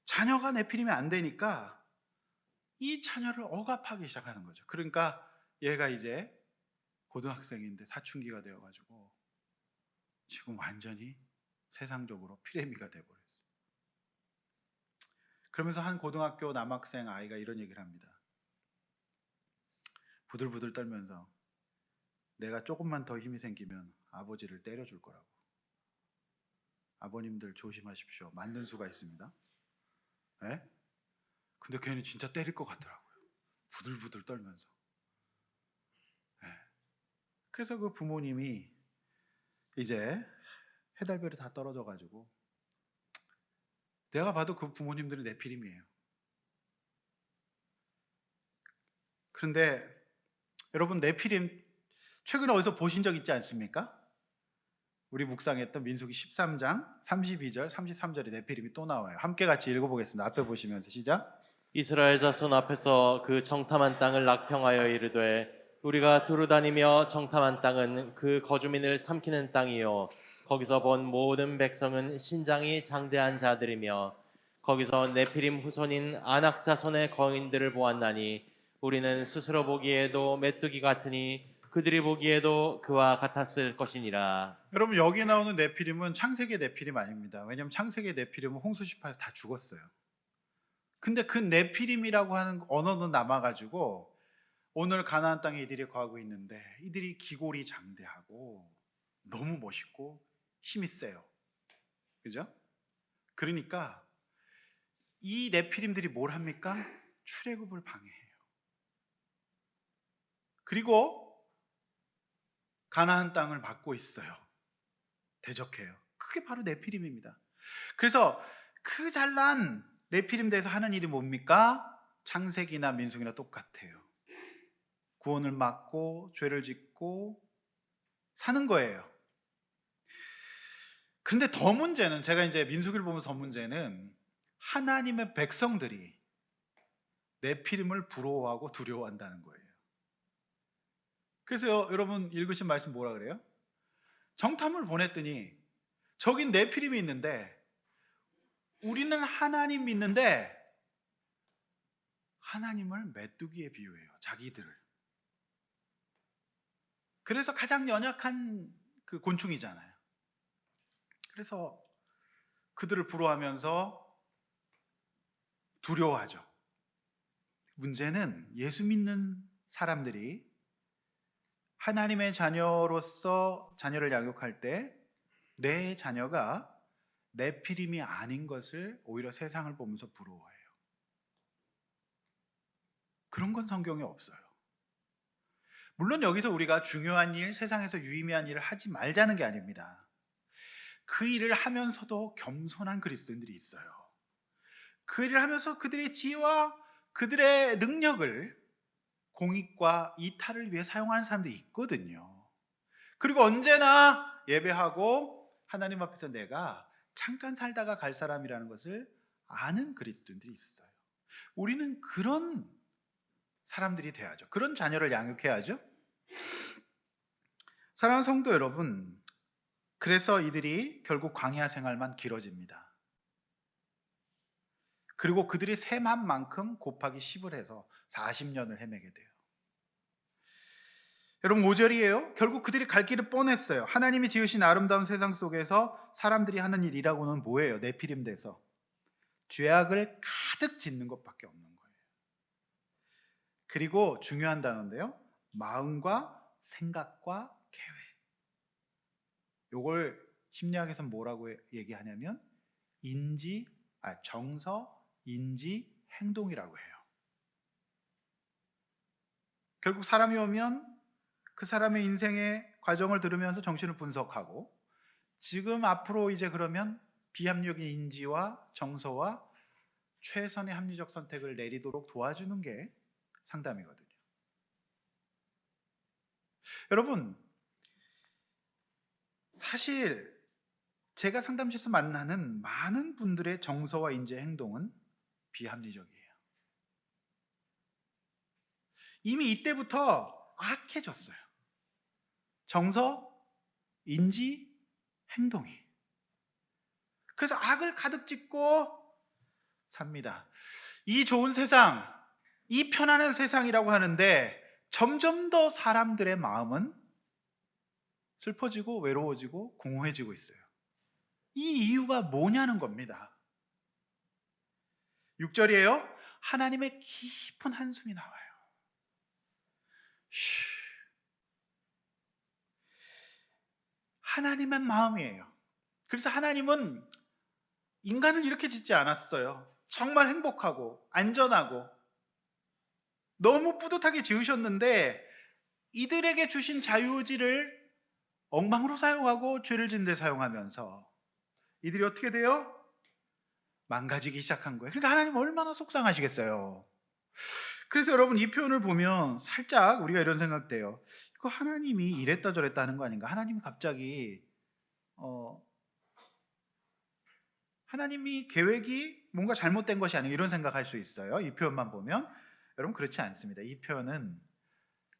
자녀가 네피림이 안 되니까 이 자녀를 억압하기 시작하는 거죠. 그러니까 얘가 이제 고등학생인데 사춘기가 되어가지고 지금 완전히 세상적으로 피레미가 돼버렸어요. 그러면서 한 고등학교 남학생 아이가 이런 얘기를 합니다. 부들부들 떨면서 내가 조금만 더 힘이 생기면 아버지를 때려줄 거라고. 아버님들 조심하십시오. 만든 수가 있습니다. 예? 근데 걔는 진짜 때릴 것 같더라고요. 부들부들 떨면서. 예. 그래서 그 부모님이 이제 해달별이 다 떨어져가지고 내가 봐도 그 부모님들은 네피림이에요. 그런데 여러분, 네피림 최근에 어디서 보신 적 있지 않습니까? 우리 묵상했던 민수기 13장 32절, 33절에 네피림이 또 나와요. 함께 같이 읽어보겠습니다. 앞에 보시면서 시작. 이스라엘 자손 앞에서 그 정탐한 땅을 낙평하여 이르되 우리가 두루다니며 정탐한 땅은 그 거주민을 삼키는 땅이요 거기서 본 모든 백성은 신장이 장대한 자들이며 거기서 네피림 후손인 아낙 자손의 거인들을 보았나니 우리는 스스로 보기에도 메뚜기 같으니 그들이 보기에도 그와 같았을 것이니라. 여러분, 여기 나오는 네피림은 창세기 네피림 아닙니다. 왜냐하면 창세기 네피림은 홍수시파에서 다 죽었어요. 근데 그 네피림이라고 하는 언어는 남아가지고 오늘 가나안 땅에 이들이 거하고 있는데, 이들이 기골이 장대하고 너무 멋있고 힘이 세요. 그죠? 그러니까 이 네피림들이 뭘 합니까? 출애굽을 방해해요. 그리고 가나안 땅을 막고 있어요. 대적해요. 그게 바로 네피림입니다. 그래서 그 잘난 네피림 대해서 하는 일이 뭡니까? 창세기나 민수기나 똑같아요. 구원을 막고 죄를 짓고 사는 거예요. 근데 더 문제는, 제가 이제 민수기를 보면서 더 문제는 하나님의 백성들이 네피림을 부러워하고 두려워한다는 거예요. 그래서 여러분 읽으신 말씀 뭐라 그래요? 정탐을 보냈더니 저긴 네피림이 있는데 우리는 하나님 믿는데 하나님을 메뚜기에 비유해요. 자기들을. 그래서 가장 연약한 그 곤충이잖아요. 그래서 그들을 부러워하면서 두려워하죠. 문제는 예수 믿는 사람들이 하나님의 자녀로서 자녀를 양육할 때 내 자녀가 네피림이 아닌 것을 오히려 세상을 보면서 부러워해요. 그런 건 성경에 없어요. 물론 여기서 우리가 중요한 일, 세상에서 유의미한 일을 하지 말자는 게 아닙니다. 그 일을 하면서도 겸손한 그리스도인들이 있어요. 그 일을 하면서 그들의 지혜와 그들의 능력을 공익과 이타를 위해 사용하는 사람들이 있거든요. 그리고 언제나 예배하고 하나님 앞에서 내가 잠깐 살다가 갈 사람이라는 것을 아는 그리스도인들이 있어요. 우리는 그런 사람들이 돼야죠. 그런 자녀를 양육해야죠. 사랑하는 성도 여러분, 그래서 이들이 결국 광야 생활만 길어집니다. 그리고 그들이 셈한 만큼 곱하기 10을 해서 40년을 헤매게 돼요. 여러분, 5절이에요. 결국 그들이 갈 길을 뻔했어요. 하나님이 지으신 아름다운 세상 속에서 사람들이 하는 일이라고는 뭐예요? 네피림 돼서 죄악을 가득 짓는 것밖에 없는 거예요. 그리고 중요한 단어인데요, 마음과 생각과 계획. 요걸 심리학에서 뭐라고 얘기하냐면 정서, 인지, 행동이라고 해요. 결국 사람이 오면 그 사람의 인생의 과정을 들으면서 정신을 분석하고, 지금 앞으로 이제 그러면 비합리적인 인지와 정서와 최선의 합리적 선택을 내리도록 도와주는 게 상담이거든요. 여러분, 사실 제가 상담실에서 만나는 많은 분들의 정서와 인지, 행동은 비합리적이에요. 이미 이때부터 악해졌어요. 정서, 인지, 행동이. 그래서 악을 가득 짓고 삽니다. 이 좋은 세상, 이 편안한 세상이라고 하는데 점점 더 사람들의 마음은 슬퍼지고 외로워지고 공허해지고 있어요. 이 이유가 뭐냐는 겁니다. 6절이에요. 하나님의 깊은 한숨이 나와요. 하나님의 마음이에요. 그래서 하나님은 인간을 이렇게 짓지 않았어요. 정말 행복하고 안전하고 너무 뿌듯하게 지으셨는데 이들에게 주신 자유의지를 엉망으로 사용하고 죄를 짓는 데 사용하면서 이들이 어떻게 돼요? 망가지기 시작한 거예요. 그러니까 하나님 얼마나 속상하시겠어요. 그래서 여러분 이 표현을 보면 살짝 우리가 이런 생각돼요. 이거 하나님이 이랬다 저랬다 하는 거 아닌가? 하나님이 갑자기 어, 하나님이 계획이 뭔가 잘못된 것이 아닌가 이런 생각할 수 있어요. 이 표현만 보면 여러분 그렇지 않습니다. 이 표현은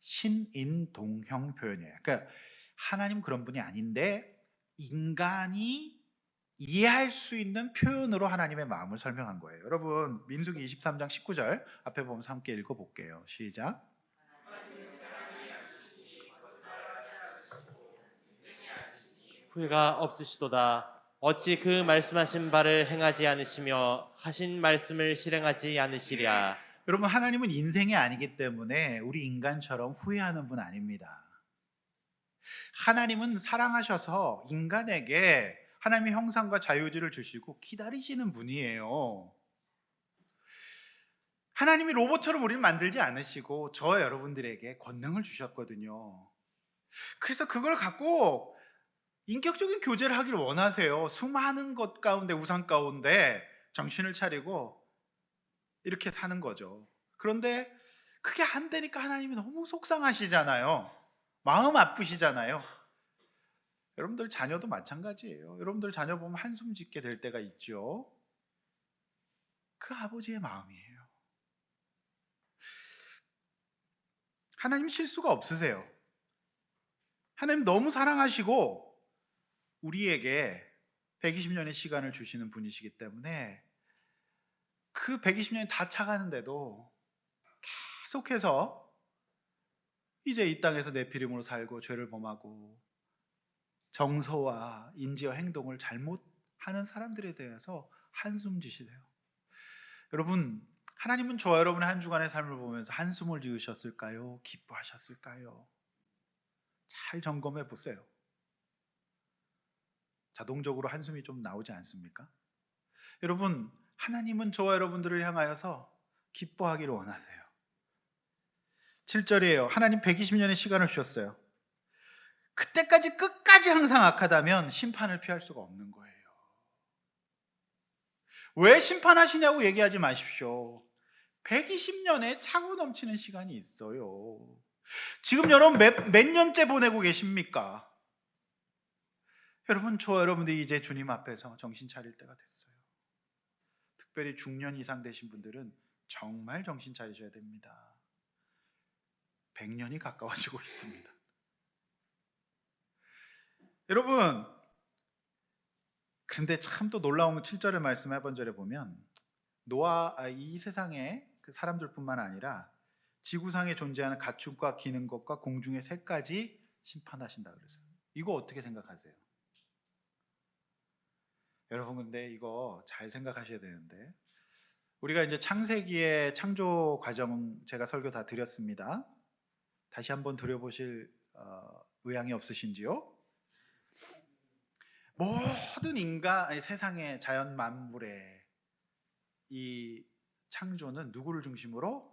신인동형 표현이에요. 그러니까 하나님 그런 분이 아닌데 인간이 이해할 수 있는 표현으로 하나님의 마음을 설명한 거예요. 여러분 민수기 23장 19절 앞에 보면서 함께 읽어볼게요. 시작. 후회가 없으시도다. 어찌 그 말씀하신 바를 행하지 않으시며 하신 말씀을 실행하지 않으시랴. 여러분 하나님은 인생이 아니기 때문에 우리 인간처럼 후회하는 분 아닙니다. 하나님은 사랑하셔서 인간에게 하나님의 형상과 자유의지를 주시고 기다리시는 분이에요. 하나님이 로봇처럼 우리를 만들지 않으시고 저와 여러분들에게 권능을 주셨거든요. 그래서 그걸 갖고 인격적인 교제를 하길 원하세요. 수많은 것 가운데 우상 가운데 정신을 차리고 이렇게 사는 거죠. 그런데 그게 안 되니까 하나님이 너무 속상하시잖아요. 마음 아프시잖아요. 여러분들 자녀도 마찬가지예요. 여러분들 자녀 보면 한숨 짓게 될 때가 있죠. 그 아버지의 마음이에요. 하나님 실수가 없으세요. 하나님 너무 사랑하시고 우리에게 120년의 시간을 주시는 분이시기 때문에 그 120년이 다 차가는데도 계속해서 이제 이 땅에서 내피림으로 살고 죄를 범하고 정서와 인지와 행동을 잘못하는 사람들에 대해서 한숨 지시대요. 여러분 하나님은 저와 여러분의 한 주간의 삶을 보면서 한숨을 지으셨을까요? 기뻐하셨을까요? 잘 점검해 보세요. 자동적으로 한숨이 좀 나오지 않습니까? 여러분 하나님은 저와 여러분들을 향하여서 기뻐하기를 원하세요. 7절이에요. 하나님 120년의 시간을 주셨어요. 그때까지 끝까지 항상 악하다면 심판을 피할 수가 없는 거예요. 왜 심판하시냐고 얘기하지 마십시오. 120년의 차고 넘치는 시간이 있어요. 지금 여러분 몇 년째 보내고 계십니까? 여러분 저와 여러분들이 이제 주님 앞에서 정신 차릴 때가 됐어요. 특별히 중년 이상 되신 분들은 정말 정신 차리셔야 됩니다. 100년이 가까워지고 있습니다. 여러분 그런데 참 또 놀라운 7절의 말씀 8번절에 보면 이 세상의 그 사람들뿐만 아니라 지구상에 존재하는 가축과 기는 것과 공중의 새까지 심판하신다 그랬어요. 이거 어떻게 생각하세요? 여러분 근데 이거 잘 생각하셔야 되는데 우리가 이제 창세기의 창조 과정 제가 설교 다 드렸습니다. 다시 한번 들여보실 의향이 없으신지요? 모든 인간 세상의 자연 만물의 이 창조는 누구를 중심으로?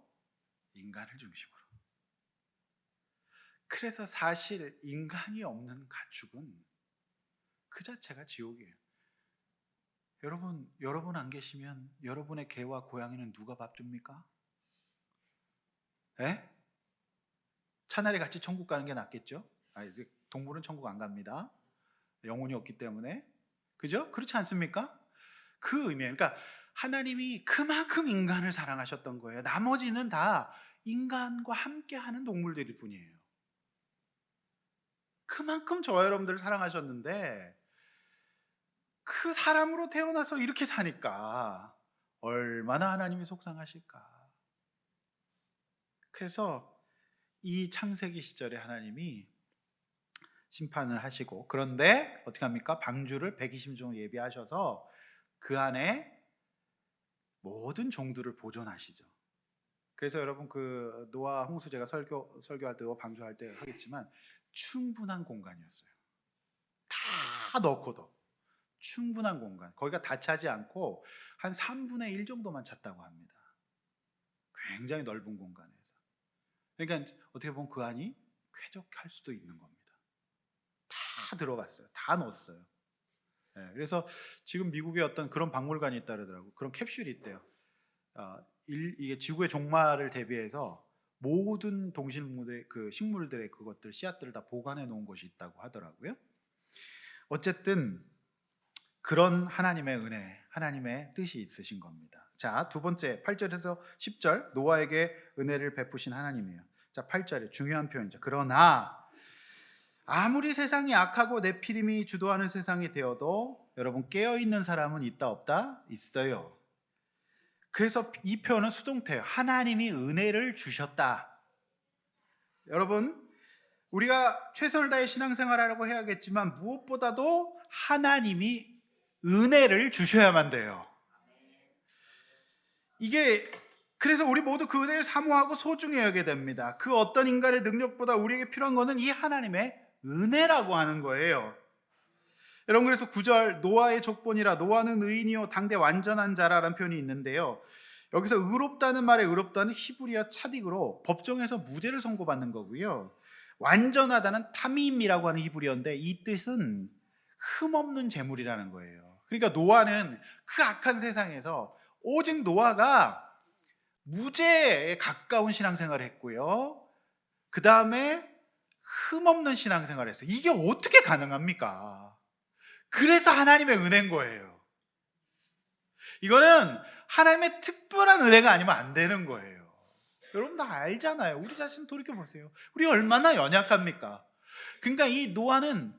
인간을 중심으로. 그래서 사실 인간이 없는 가축은 그 자체가 지옥이에요. 여러분 안 계시면 여러분의 개와 고양이는 누가 밥 줍니까? 에? 차라리 같이 천국 가는 게 낫겠죠? 이제 동물은 천국 안 갑니다. 영혼이 없기 때문에. 그죠? 그렇지 않습니까? 그 의미예요. 그러니까 하나님이 그만큼 인간을 사랑하셨던 거예요. 나머지는 다 인간과 함께하는 동물들일 뿐이에요. 그만큼 저와 여러분들을 사랑하셨는데 그 사람으로 태어나서 이렇게 사니까 얼마나 하나님이 속상하실까. 그래서 이 창세기 시절에 하나님이 심판을 하시고 그런데 어떻게 합니까? 방주를 120종 예비하셔서 그 안에 모든 종들을 보존하시죠. 그래서 여러분 그 노아 홍수 제가 설교할 때 방주할 때 하겠지만 충분한 공간이었어요. 다 넣고도 충분한 공간. 거기가 다 차지 않고 한 3분의 1 정도만 찼다고 합니다. 굉장히 넓은 공간에서. 그러니까 어떻게 보면 그 안이 쾌적할 수도 있는 겁니다. 다 들어갔어요. 다 넣었어요. 그래서 지금 미국에 어떤 그런 박물관이 있다 그러더라고. 그런 캡슐이 있대요. 이게 지구의 종말을 대비해서 모든 동식물의 그 식물들의 그것들 씨앗들을 다 보관해 놓은 곳이 있다고 하더라고요. 어쨌든 그런 하나님의 은혜, 하나님의 뜻이 있으신 겁니다. 자, 두 번째 8절에서 10절 노아에게 은혜를 베푸신 하나님이에요. 자, 8절에 중요한 표현이죠. 그러나 아무리 세상이 악하고 네피림이 주도하는 세상이 되어도 여러분 깨어있는 사람은 있다 없다? 있어요. 그래서 이 표현은 수동태예요. 하나님이 은혜를 주셨다. 여러분 우리가 최선을 다해 신앙생활하려고 해야겠지만 무엇보다도 하나님이 은혜를 주셔야만 돼요. 이게 그래서 우리 모두 그 은혜를 사모하고 소중히 여겨야 됩니다. 그 어떤 인간의 능력보다 우리에게 필요한 것은 이 하나님의 은혜라고 하는 거예요. 여러분 그래서 9절 노아의 족본이라 노아는 의인이요 당대 완전한 자라라는 표현이 있는데요. 여기서 의롭다는 말에 의롭다는 히브리어 차딕으로 법정에서 무죄를 선고받는 거고요. 완전하다는 타밈이라고 하는 히브리어인데 이 뜻은 흠없는 재물이라는 거예요. 그러니까 노아는 그 악한 세상에서 오직 노아가 무죄에 가까운 신앙생활을 했고요. 그 다음에 흠없는 신앙생활을 했어요. 이게 어떻게 가능합니까? 그래서 하나님의 은혜인 거예요. 이거는 하나님의 특별한 은혜가 아니면 안 되는 거예요. 여러분 다 알잖아요. 우리 자신 돌이켜보세요. 우리 얼마나 연약합니까? 그러니까 이 노아는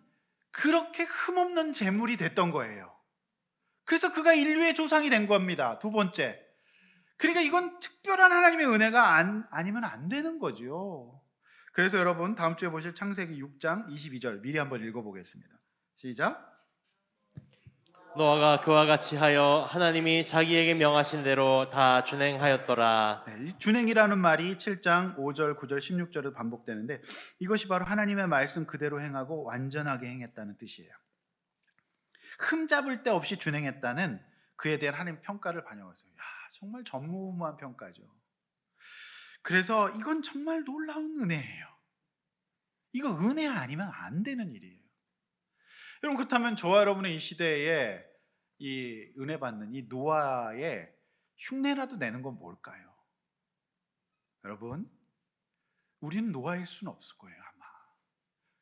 그렇게 흠없는 재물이 됐던 거예요. 그래서 그가 인류의 조상이 된 겁니다. 두 번째. 그러니까 이건 특별한 하나님의 은혜가 아니면 안 되는 거죠. 그래서 여러분 다음 주에 보실 창세기 6장 22절 미리 한번 읽어보겠습니다. 시작. 노아가 그와 같이 하여 하나님이 자기에게 명하신 대로 다 준행하였더라. 이 준행이라는 말이 7장 5절, 9절, 16절에 반복되는데 이것이 바로 하나님의 말씀 그대로 행하고 완전하게 행했다는 뜻이에요. 흠잡을 데 없이 준행했다는 그에 대한 하나님 평가를 반영했어요. 정말 전무후무한 평가죠. 그래서 이건 정말 놀라운 은혜예요. 이거 은혜 아니면 안 되는 일이에요. 여러분 그렇다면 저와 여러분의 이 시대에 이 은혜 받는 이 노아의 흉내라도 내는 건 뭘까요? 여러분 우리는 노아일 수는 없을 거예요 아마.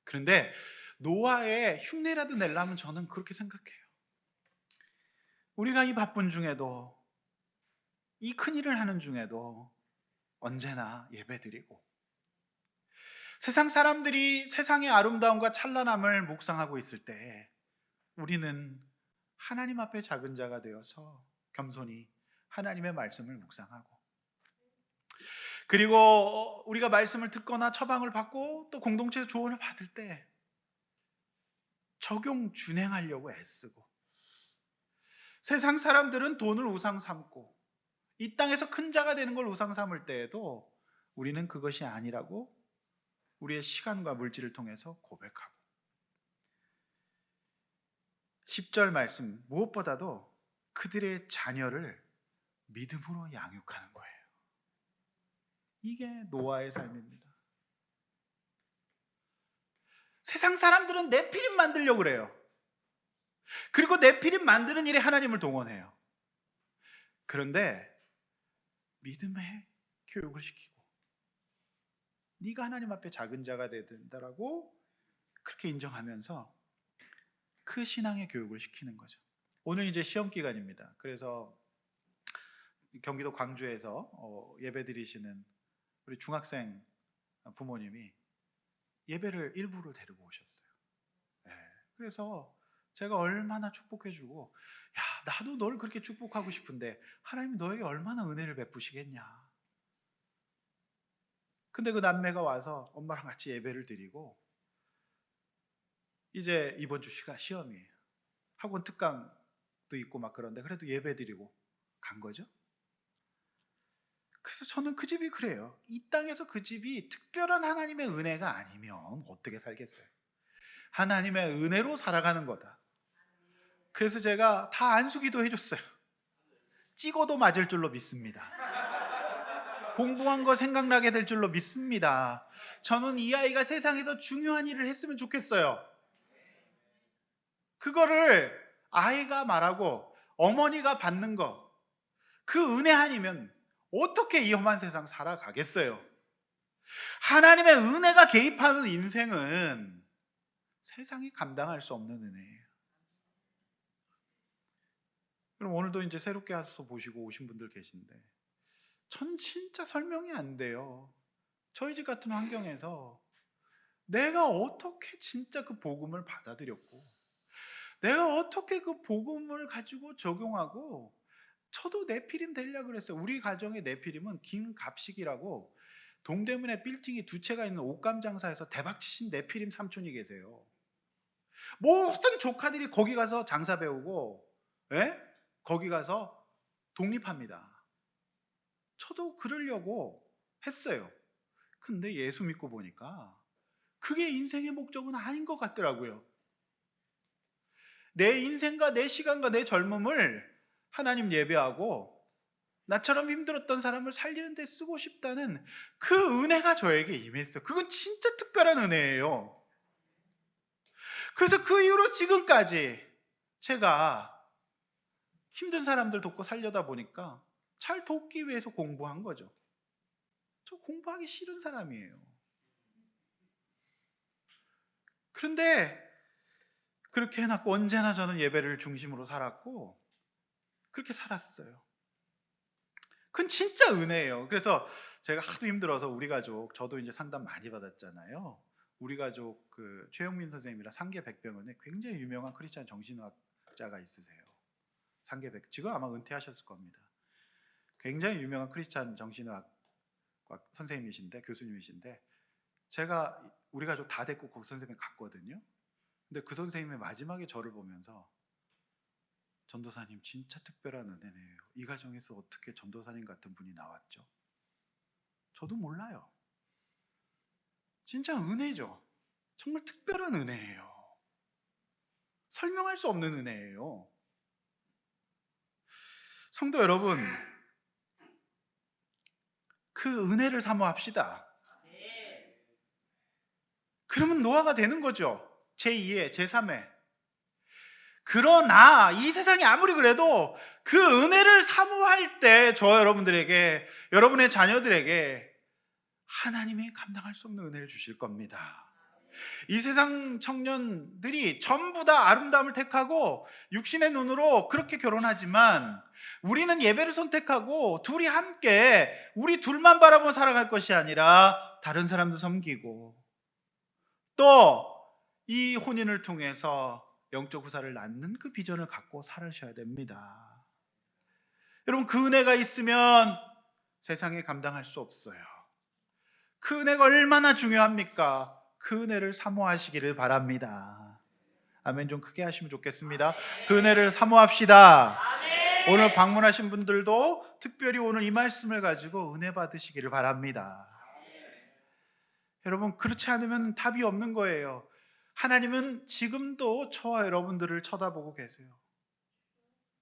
그런데 노아의 흉내라도 내려면 저는 그렇게 생각해요. 우리가 이 바쁜 중에도 이 큰일을 하는 중에도 언제나 예배드리고 세상 사람들이 세상의 아름다움과 찬란함을 묵상하고 있을 때 우리는 하나님 앞에 작은 자가 되어서 겸손히 하나님의 말씀을 묵상하고 그리고 우리가 말씀을 듣거나 처방을 받고 또 공동체에서 조언을 받을 때 적용 준행하려고 애쓰고 세상 사람들은 돈을 우상 삼고 이 땅에서 큰 자가 되는 걸 우상 삼을 때에도 우리는 그것이 아니라고 우리의 시간과 물질을 통해서 고백하고 10절 말씀 무엇보다도 그들의 자녀를 믿음으로 양육하는 거예요. 이게 노아의 삶입니다. 세상 사람들은 네피림 만들려고 그래요. 그리고 네피림 만드는 일에 하나님을 동원해요. 그런데 믿음의 교육을 시키고 네가 하나님 앞에 작은 자가 돼야 된다라고 그렇게 인정하면서 그 신앙의 교육을 시키는 거죠. 오늘 이제 시험 기간입니다. 그래서 경기도 광주에서 예배 드리시는 우리 중학생 부모님이 예배를 일부러 데리고 오셨어요. 그래서 제가 얼마나 축복해주고 나도 널 그렇게 축복하고 싶은데 하나님 너에게 얼마나 은혜를 베푸시겠냐. 근데 그 남매가 와서 엄마랑 같이 예배를 드리고 이제 이번 주 시험이에요. 학원 특강도 있고 막 그런데 그래도 예배 드리고 간 거죠. 그래서 저는 그 집이 그래요. 이 땅에서 그 집이 특별한 하나님의 은혜가 아니면 어떻게 살겠어요? 하나님의 은혜로 살아가는 거다. 그래서 제가 다 안수기도 해줬어요. 찍어도 맞을 줄로 믿습니다. 공부한 거 생각나게 될 줄로 믿습니다. 저는 이 아이가 세상에서 중요한 일을 했으면 좋겠어요. 그거를 아이가 말하고 어머니가 받는 거, 그 은혜 아니면 어떻게 이 험한 세상 살아가겠어요? 하나님의 은혜가 개입하는 인생은 세상이 감당할 수 없는 은혜예요. 그럼 오늘도 이제 새롭게 와서 보시고 오신 분들 계신데, 전 진짜 설명이 안 돼요. 저희 집 같은 환경에서 내가 어떻게 진짜 그 복음을 받아들였고, 내가 어떻게 그 복음을 가지고 적용하고, 저도 네피림 되려고 그랬어요. 우리 가정의 네피림은 김갑식이라고 동대문에 빌딩이 두 채가 있는 옷감 장사에서 대박 치신 네피림 삼촌이 계세요. 모든 조카들이 거기 가서 장사 배우고, 예? 거기 가서 독립합니다. 저도 그러려고 했어요. 근데 예수 믿고 보니까 그게 인생의 목적은 아닌 것 같더라고요. 내 인생과 내 시간과 내 젊음을 하나님 예배하고 나처럼 힘들었던 사람을 살리는 데 쓰고 싶다는 그 은혜가 저에게 임했어요. 그건 진짜 특별한 은혜예요. 그래서 그 이후로 지금까지 제가 힘든 사람들 돕고 살려다 보니까 잘 돕기 위해서 공부한 거죠. 저 공부하기 싫은 사람이에요. 그런데 그렇게 해놨고 언제나 저는 예배를 중심으로 살았고 그렇게 살았어요. 그건 진짜 은혜예요. 그래서 제가 하도 힘들어서 우리 가족, 저도 이제 상담 많이 받았잖아요. 우리 가족 그 최영민 선생님이랑 상계백병원에 굉장히 유명한 크리스찬 정신의학자가 있으세요. 상계백 지금 아마 은퇴하셨을 겁니다. 굉장히 유명한 크리스찬 정신의학 선생님이신데 교수님이신데 제가 우리 가족 다 데리고 그 선생님 갔거든요. 근데 그 선생님의 마지막에 저를 보면서 전도사님 진짜 특별한 은혜네요. 이 가정에서 어떻게 전도사님 같은 분이 나왔죠? 저도 몰라요. 진짜 은혜죠. 정말 특별한 은혜예요. 설명할 수 없는 은혜예요. 성도 여러분, 그 은혜를 사모합시다. 그러면 노아가 되는 거죠. 제2의, 제3의. 그러나 이 세상이 아무리 그래도 그 은혜를 사모할 때 저 여러분들에게, 여러분의 자녀들에게 하나님이 감당할 수 없는 은혜를 주실 겁니다. 이 세상 청년들이 전부 다 아름다움을 택하고 육신의 눈으로 그렇게 결혼하지만 우리는 예배를 선택하고 둘이 함께 우리 둘만 바라보며 살아갈 것이 아니라 다른 사람도 섬기고 또 이 혼인을 통해서 영적 후사를 낳는 그 비전을 갖고 살아셔야 됩니다. 여러분, 그 은혜가 있으면 세상에 감당할 수 없어요. 그 은혜가 얼마나 중요합니까? 그 은혜를 사모하시기를 바랍니다. 아멘. 좀 크게 하시면 좋겠습니다. 그 은혜를 사모합시다. 오늘 방문하신 분들도 특별히 오늘 이 말씀을 가지고 은혜 받으시기를 바랍니다. 여러분, 그렇지 않으면 답이 없는 거예요. 하나님은 지금도 저와 여러분들을 쳐다보고 계세요.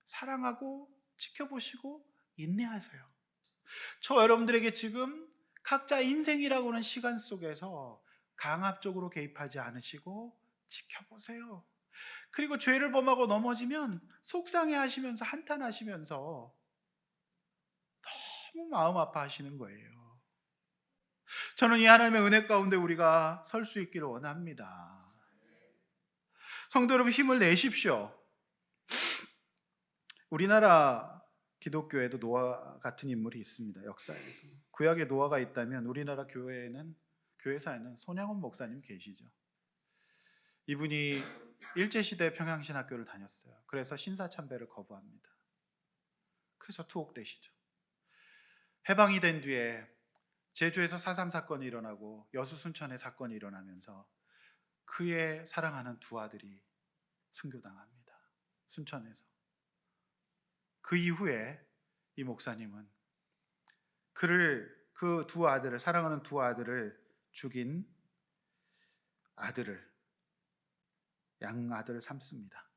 사랑하고 지켜보시고 인내하세요. 저 여러분들에게 지금 각자 인생이라고 하는 시간 속에서 강압적으로 개입하지 않으시고 지켜보세요. 그리고 죄를 범하고 넘어지면 속상해 하시면서 한탄하시면서 너무 마음 아파하시는 거예요. 저는 이 하나님의 은혜 가운데 우리가 설 수 있기를 원합니다. 성도 여러분, 힘을 내십시오. 우리나라 기독교에도 노아 같은 인물이 있습니다. 역사에서. 구약에 노아가 있다면 우리나라 교회사에는 손양원 목사님 계시죠. 이분이 일제시대 평양신학교를 다녔어요. 그래서 신사참배를 거부합니다. 그래서 투옥되시죠. 해방이 된 뒤에 제주에서 4.3 사건이 일어나고 여수 순천에 사건이 일어나면서 그의 사랑하는 두 아들이 순교당합니다. 순천에서. 그 이후에 이 목사님은 그 두 아들을, 사랑하는 두 아들을 죽인 양아들을 삼습니다.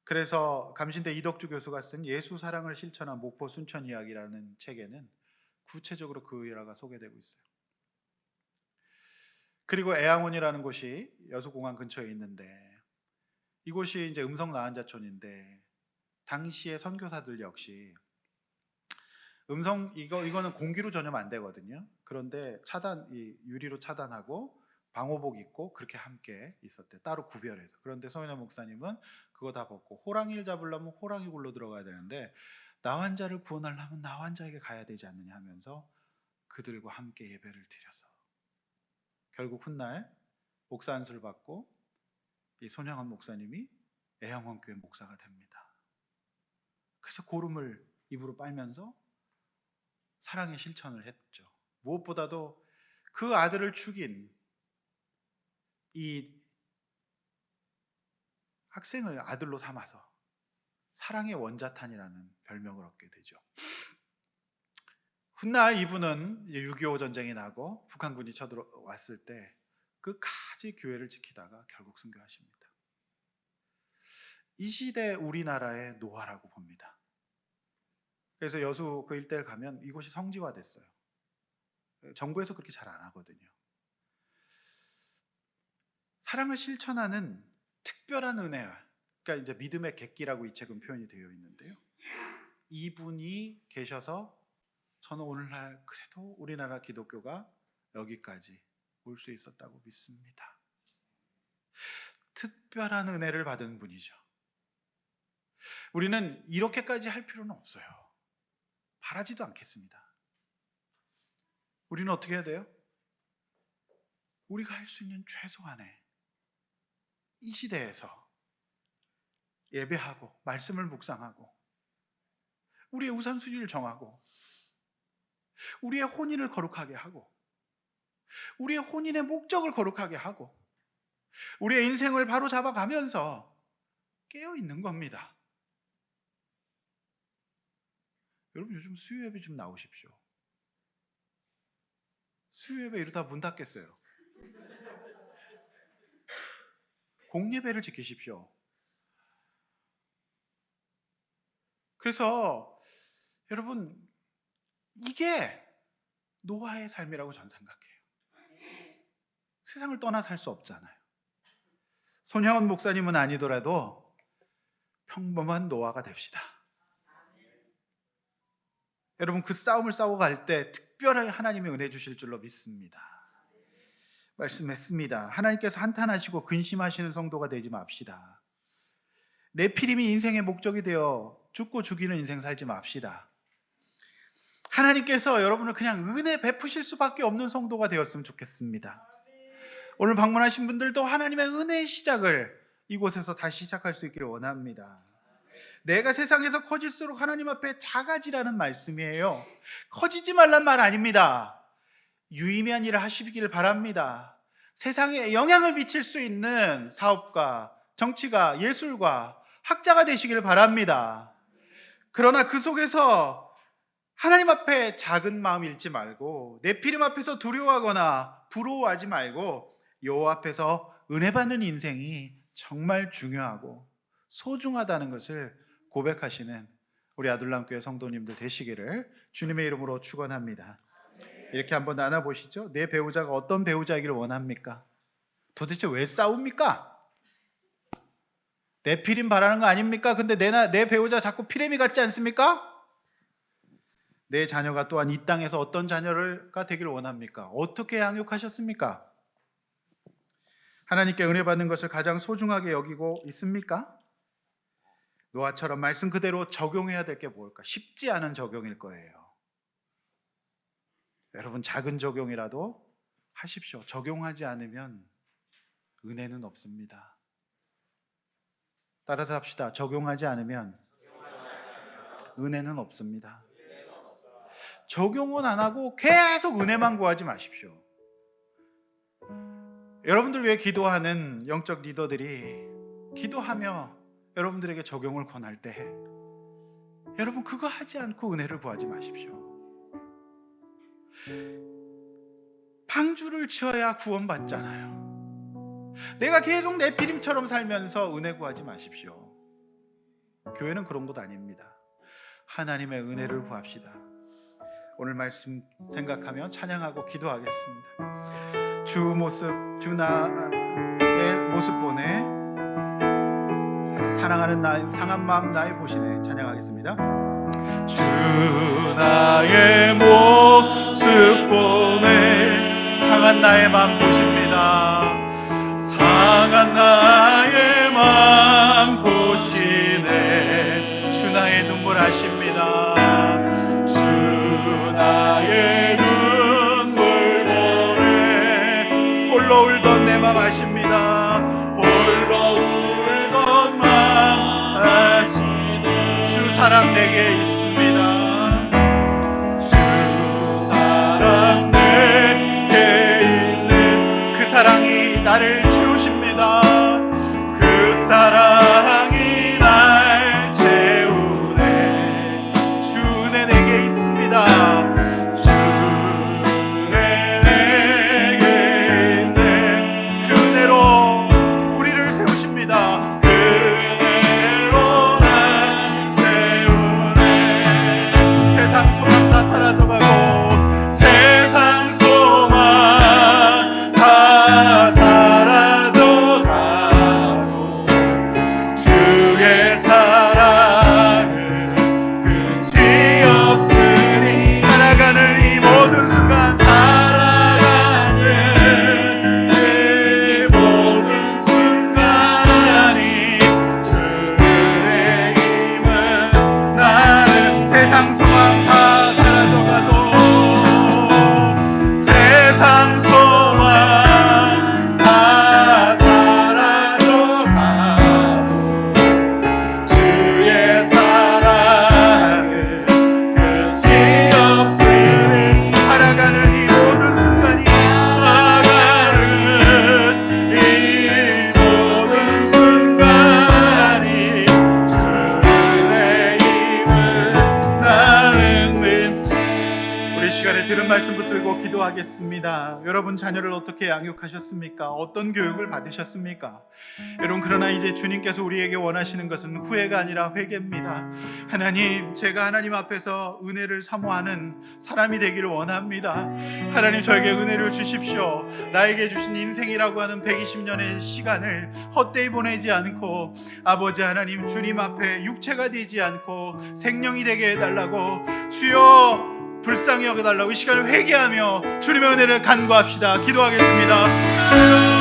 그래서 감신대 이덕주 교수가 쓴 예수 사랑을 실천한 목포 순천 이야기라는 책에는 구체적으로 그 일화가 소개되고 있어요. 그리고 애양원이라는 곳이 여수공항 근처에 있는데 이곳이 이제 음성 나한자촌인데 당시의 선교사들 역시 이거는 공기로 전염 안 되거든요. 그런데 이 유리로 차단하고 방호복 입고 그렇게 함께 있었대. 따로 구별해서. 그런데 송현현 목사님은 그거 다 벗고 호랑이를 잡으려면 호랑이 굴로 들어가야 되는데 나 환자를 구원하려면 나 환자에게 가야 되지 않느냐 하면서 그들과 함께 예배를 드려서 결국 훗날 목사 안수를 받고 이 손양원 목사님이 애영원교회 목사가 됩니다. 그래서 고름을 입으로 빨면서 사랑의 실천을 했죠. 무엇보다도 그 아들을 죽인 이 학생을 아들로 삼아서 사랑의 원자탄이라는 별명을 얻게 되죠. 훗날 이분은 이제 6.25 전쟁이 나고 북한군이 쳐들어왔을 때 끝까지 교회를 지키다가 결국 순교하십니다. 이 시대 우리나라의 노화라고 봅니다. 그래서 여수 그 일대를 가면 이곳이 성지화됐어요. 정부에서 그렇게 잘 안 하거든요. 사랑을 실천하는 특별한 은혜, 그러니까 이제 믿음의 객기라고 이 책은 표현이 되어 있는데요. 이분이 계셔서 저는 오늘날 그래도 우리나라 기독교가 여기까지 올 수 있었다고 믿습니다. 특별한 은혜를 받은 분이죠. 우리는 이렇게까지 할 필요는 없어요. 바라지도 않겠습니다. 우리는 어떻게 해야 돼요? 우리가 할 수 있는 최소한의 이 시대에서 예배하고 말씀을 묵상하고 우리의 우선순위를 정하고 우리의 혼인을 거룩하게 하고 우리의 혼인의 목적을 거룩하게 하고 우리의 인생을 바로 잡아가면서 깨어있는 겁니다. 여러분 요즘 수요예배 좀 나오십시오. 수요예배 이러다 문 닫겠어요. 공예배를 지키십시오. 그래서 여러분 이게 노아의 삶이라고 저는 생각해요. 세상을 떠나 살 수 없잖아요. 손혜원 목사님은 아니더라도 평범한 노아가 됩시다. 여러분 그 싸움을 싸워갈 때 특별하게 하나님의 은혜 주실 줄로 믿습니다. 말씀했습니다. 하나님께서 한탄하시고 근심하시는 성도가 되지 맙시다. 내피림이 인생의 목적이 되어 죽고 죽이는 인생 살지 맙시다. 하나님께서 여러분을 그냥 은혜 베푸실 수밖에 없는 성도가 되었으면 좋겠습니다. 오늘 방문하신 분들도 하나님의 은혜의 시작을 이곳에서 다시 시작할 수 있기를 원합니다. 내가 세상에서 커질수록 하나님 앞에 작아지라는 말씀이에요. 커지지 말란 말 아닙니다. 유의미한 일을 하시기를 바랍니다. 세상에 영향을 미칠 수 있는 사업가, 정치가, 예술가, 학자가 되시기를 바랍니다. 그러나 그 속에서 하나님 앞에 작은 마음 잃지 말고 내피림 앞에서 두려워하거나 부러워하지 말고 여호와 앞에서 은혜 받는 인생이 정말 중요하고 소중하다는 것을 고백하시는 우리 아둘람교회 성도님들 되시기를 주님의 이름으로 축원합니다. 이렇게 한번 나눠보시죠. 내 배우자가 어떤 배우자이기를 원합니까? 도대체 왜 싸웁니까? 내 피림 바라는 거 아닙니까? 근데 내 배우자 자꾸 피레미 같지 않습니까? 내 자녀가 또한 이 땅에서 어떤 자녀가 되기를 원합니까? 어떻게 양육하셨습니까? 하나님께 은혜 받는 것을 가장 소중하게 여기고 있습니까? 노아처럼 말씀 그대로 적용해야 될 게 뭘까? 쉽지 않은 적용일 거예요. 여러분 작은 적용이라도 하십시오. 적용하지 않으면 은혜는 없습니다. 따라서 합시다. 적용하지 않으면 은혜는 없습니다. 적용은 안 하고 계속 은혜만 구하지 마십시오. 여러분들 위해 기도하는 영적 리더들이 기도하며 여러분들에게 적용을 권할 때 여러분 그거 하지 않고 은혜를 구하지 마십시오. 방주를 지어야 구원받잖아요. 내가 계속 내 피림처럼 살면서 은혜 구하지 마십시오. 교회는 그런 곳 아닙니다. 하나님의 은혜를 구합시다. 오늘 말씀 생각하며 찬양하고 기도하겠습니다. 주 모습, 주 나의 모습 보내 사랑하는 나의 상한 마음 나의 보시네 찬양하겠습니다. 주 나의 모습 보네 상한 나의 마음 보십니다. 상한 나의 마음 보시네 주 나의 눈물 아십니다. 주 나의 눈물 보네 홀로 울던 내 맘 아십니다. 홀로 울던 맘 아시네 주 사랑 내게 있습니다. 주 사랑 내게 있네 그 사랑이 나를 채우십니다. 그 사랑이 날 채우네 주 은혜 내게 있습니다. 주 은혜 내게 있네 그 은혜로 우리를 세우십니다. 그 은혜로 날 세우네 세상 소망 다 사라져가고 세상 소망 다 사라져가고 주의 사랑을 끝이 없으니 살아가는 이 모든 순간 살아가는 이 모든 순간이 주의 힘은 나는 세상 소망 다 사라져가도 세상 소망 다 사라져가도 주의 사랑을 끝이 없으니 살아가는 이 모든 순간이 살아가는 이 모든 순간이 주의 힘을 나는 믿 우리 시간에 들은 말씀 붙들고 기도하겠습니다. 여러분 자녀를 어떻게 양육하셨습니까? 어떤 교육을 받으셨습니까? 여러분 그러나 이제 주님께서 우리에게 원하시는 것은 후회가 아니라 회개입니다. 하나님 제가 하나님 앞에서 은혜를 사모하는 사람이 되기를 원합니다. 하나님 저에게 은혜를 주십시오. 나에게 주신 인생이라고 하는 120년의 시간을 헛되이 보내지 않고 아버지 하나님 주님 앞에 육체가 되지 않고 생명이 되게 해달라고 주여 불쌍히 여겨달라고 이 시간을 회개하며 주님의 은혜를 간구합시다. 기도하겠습니다.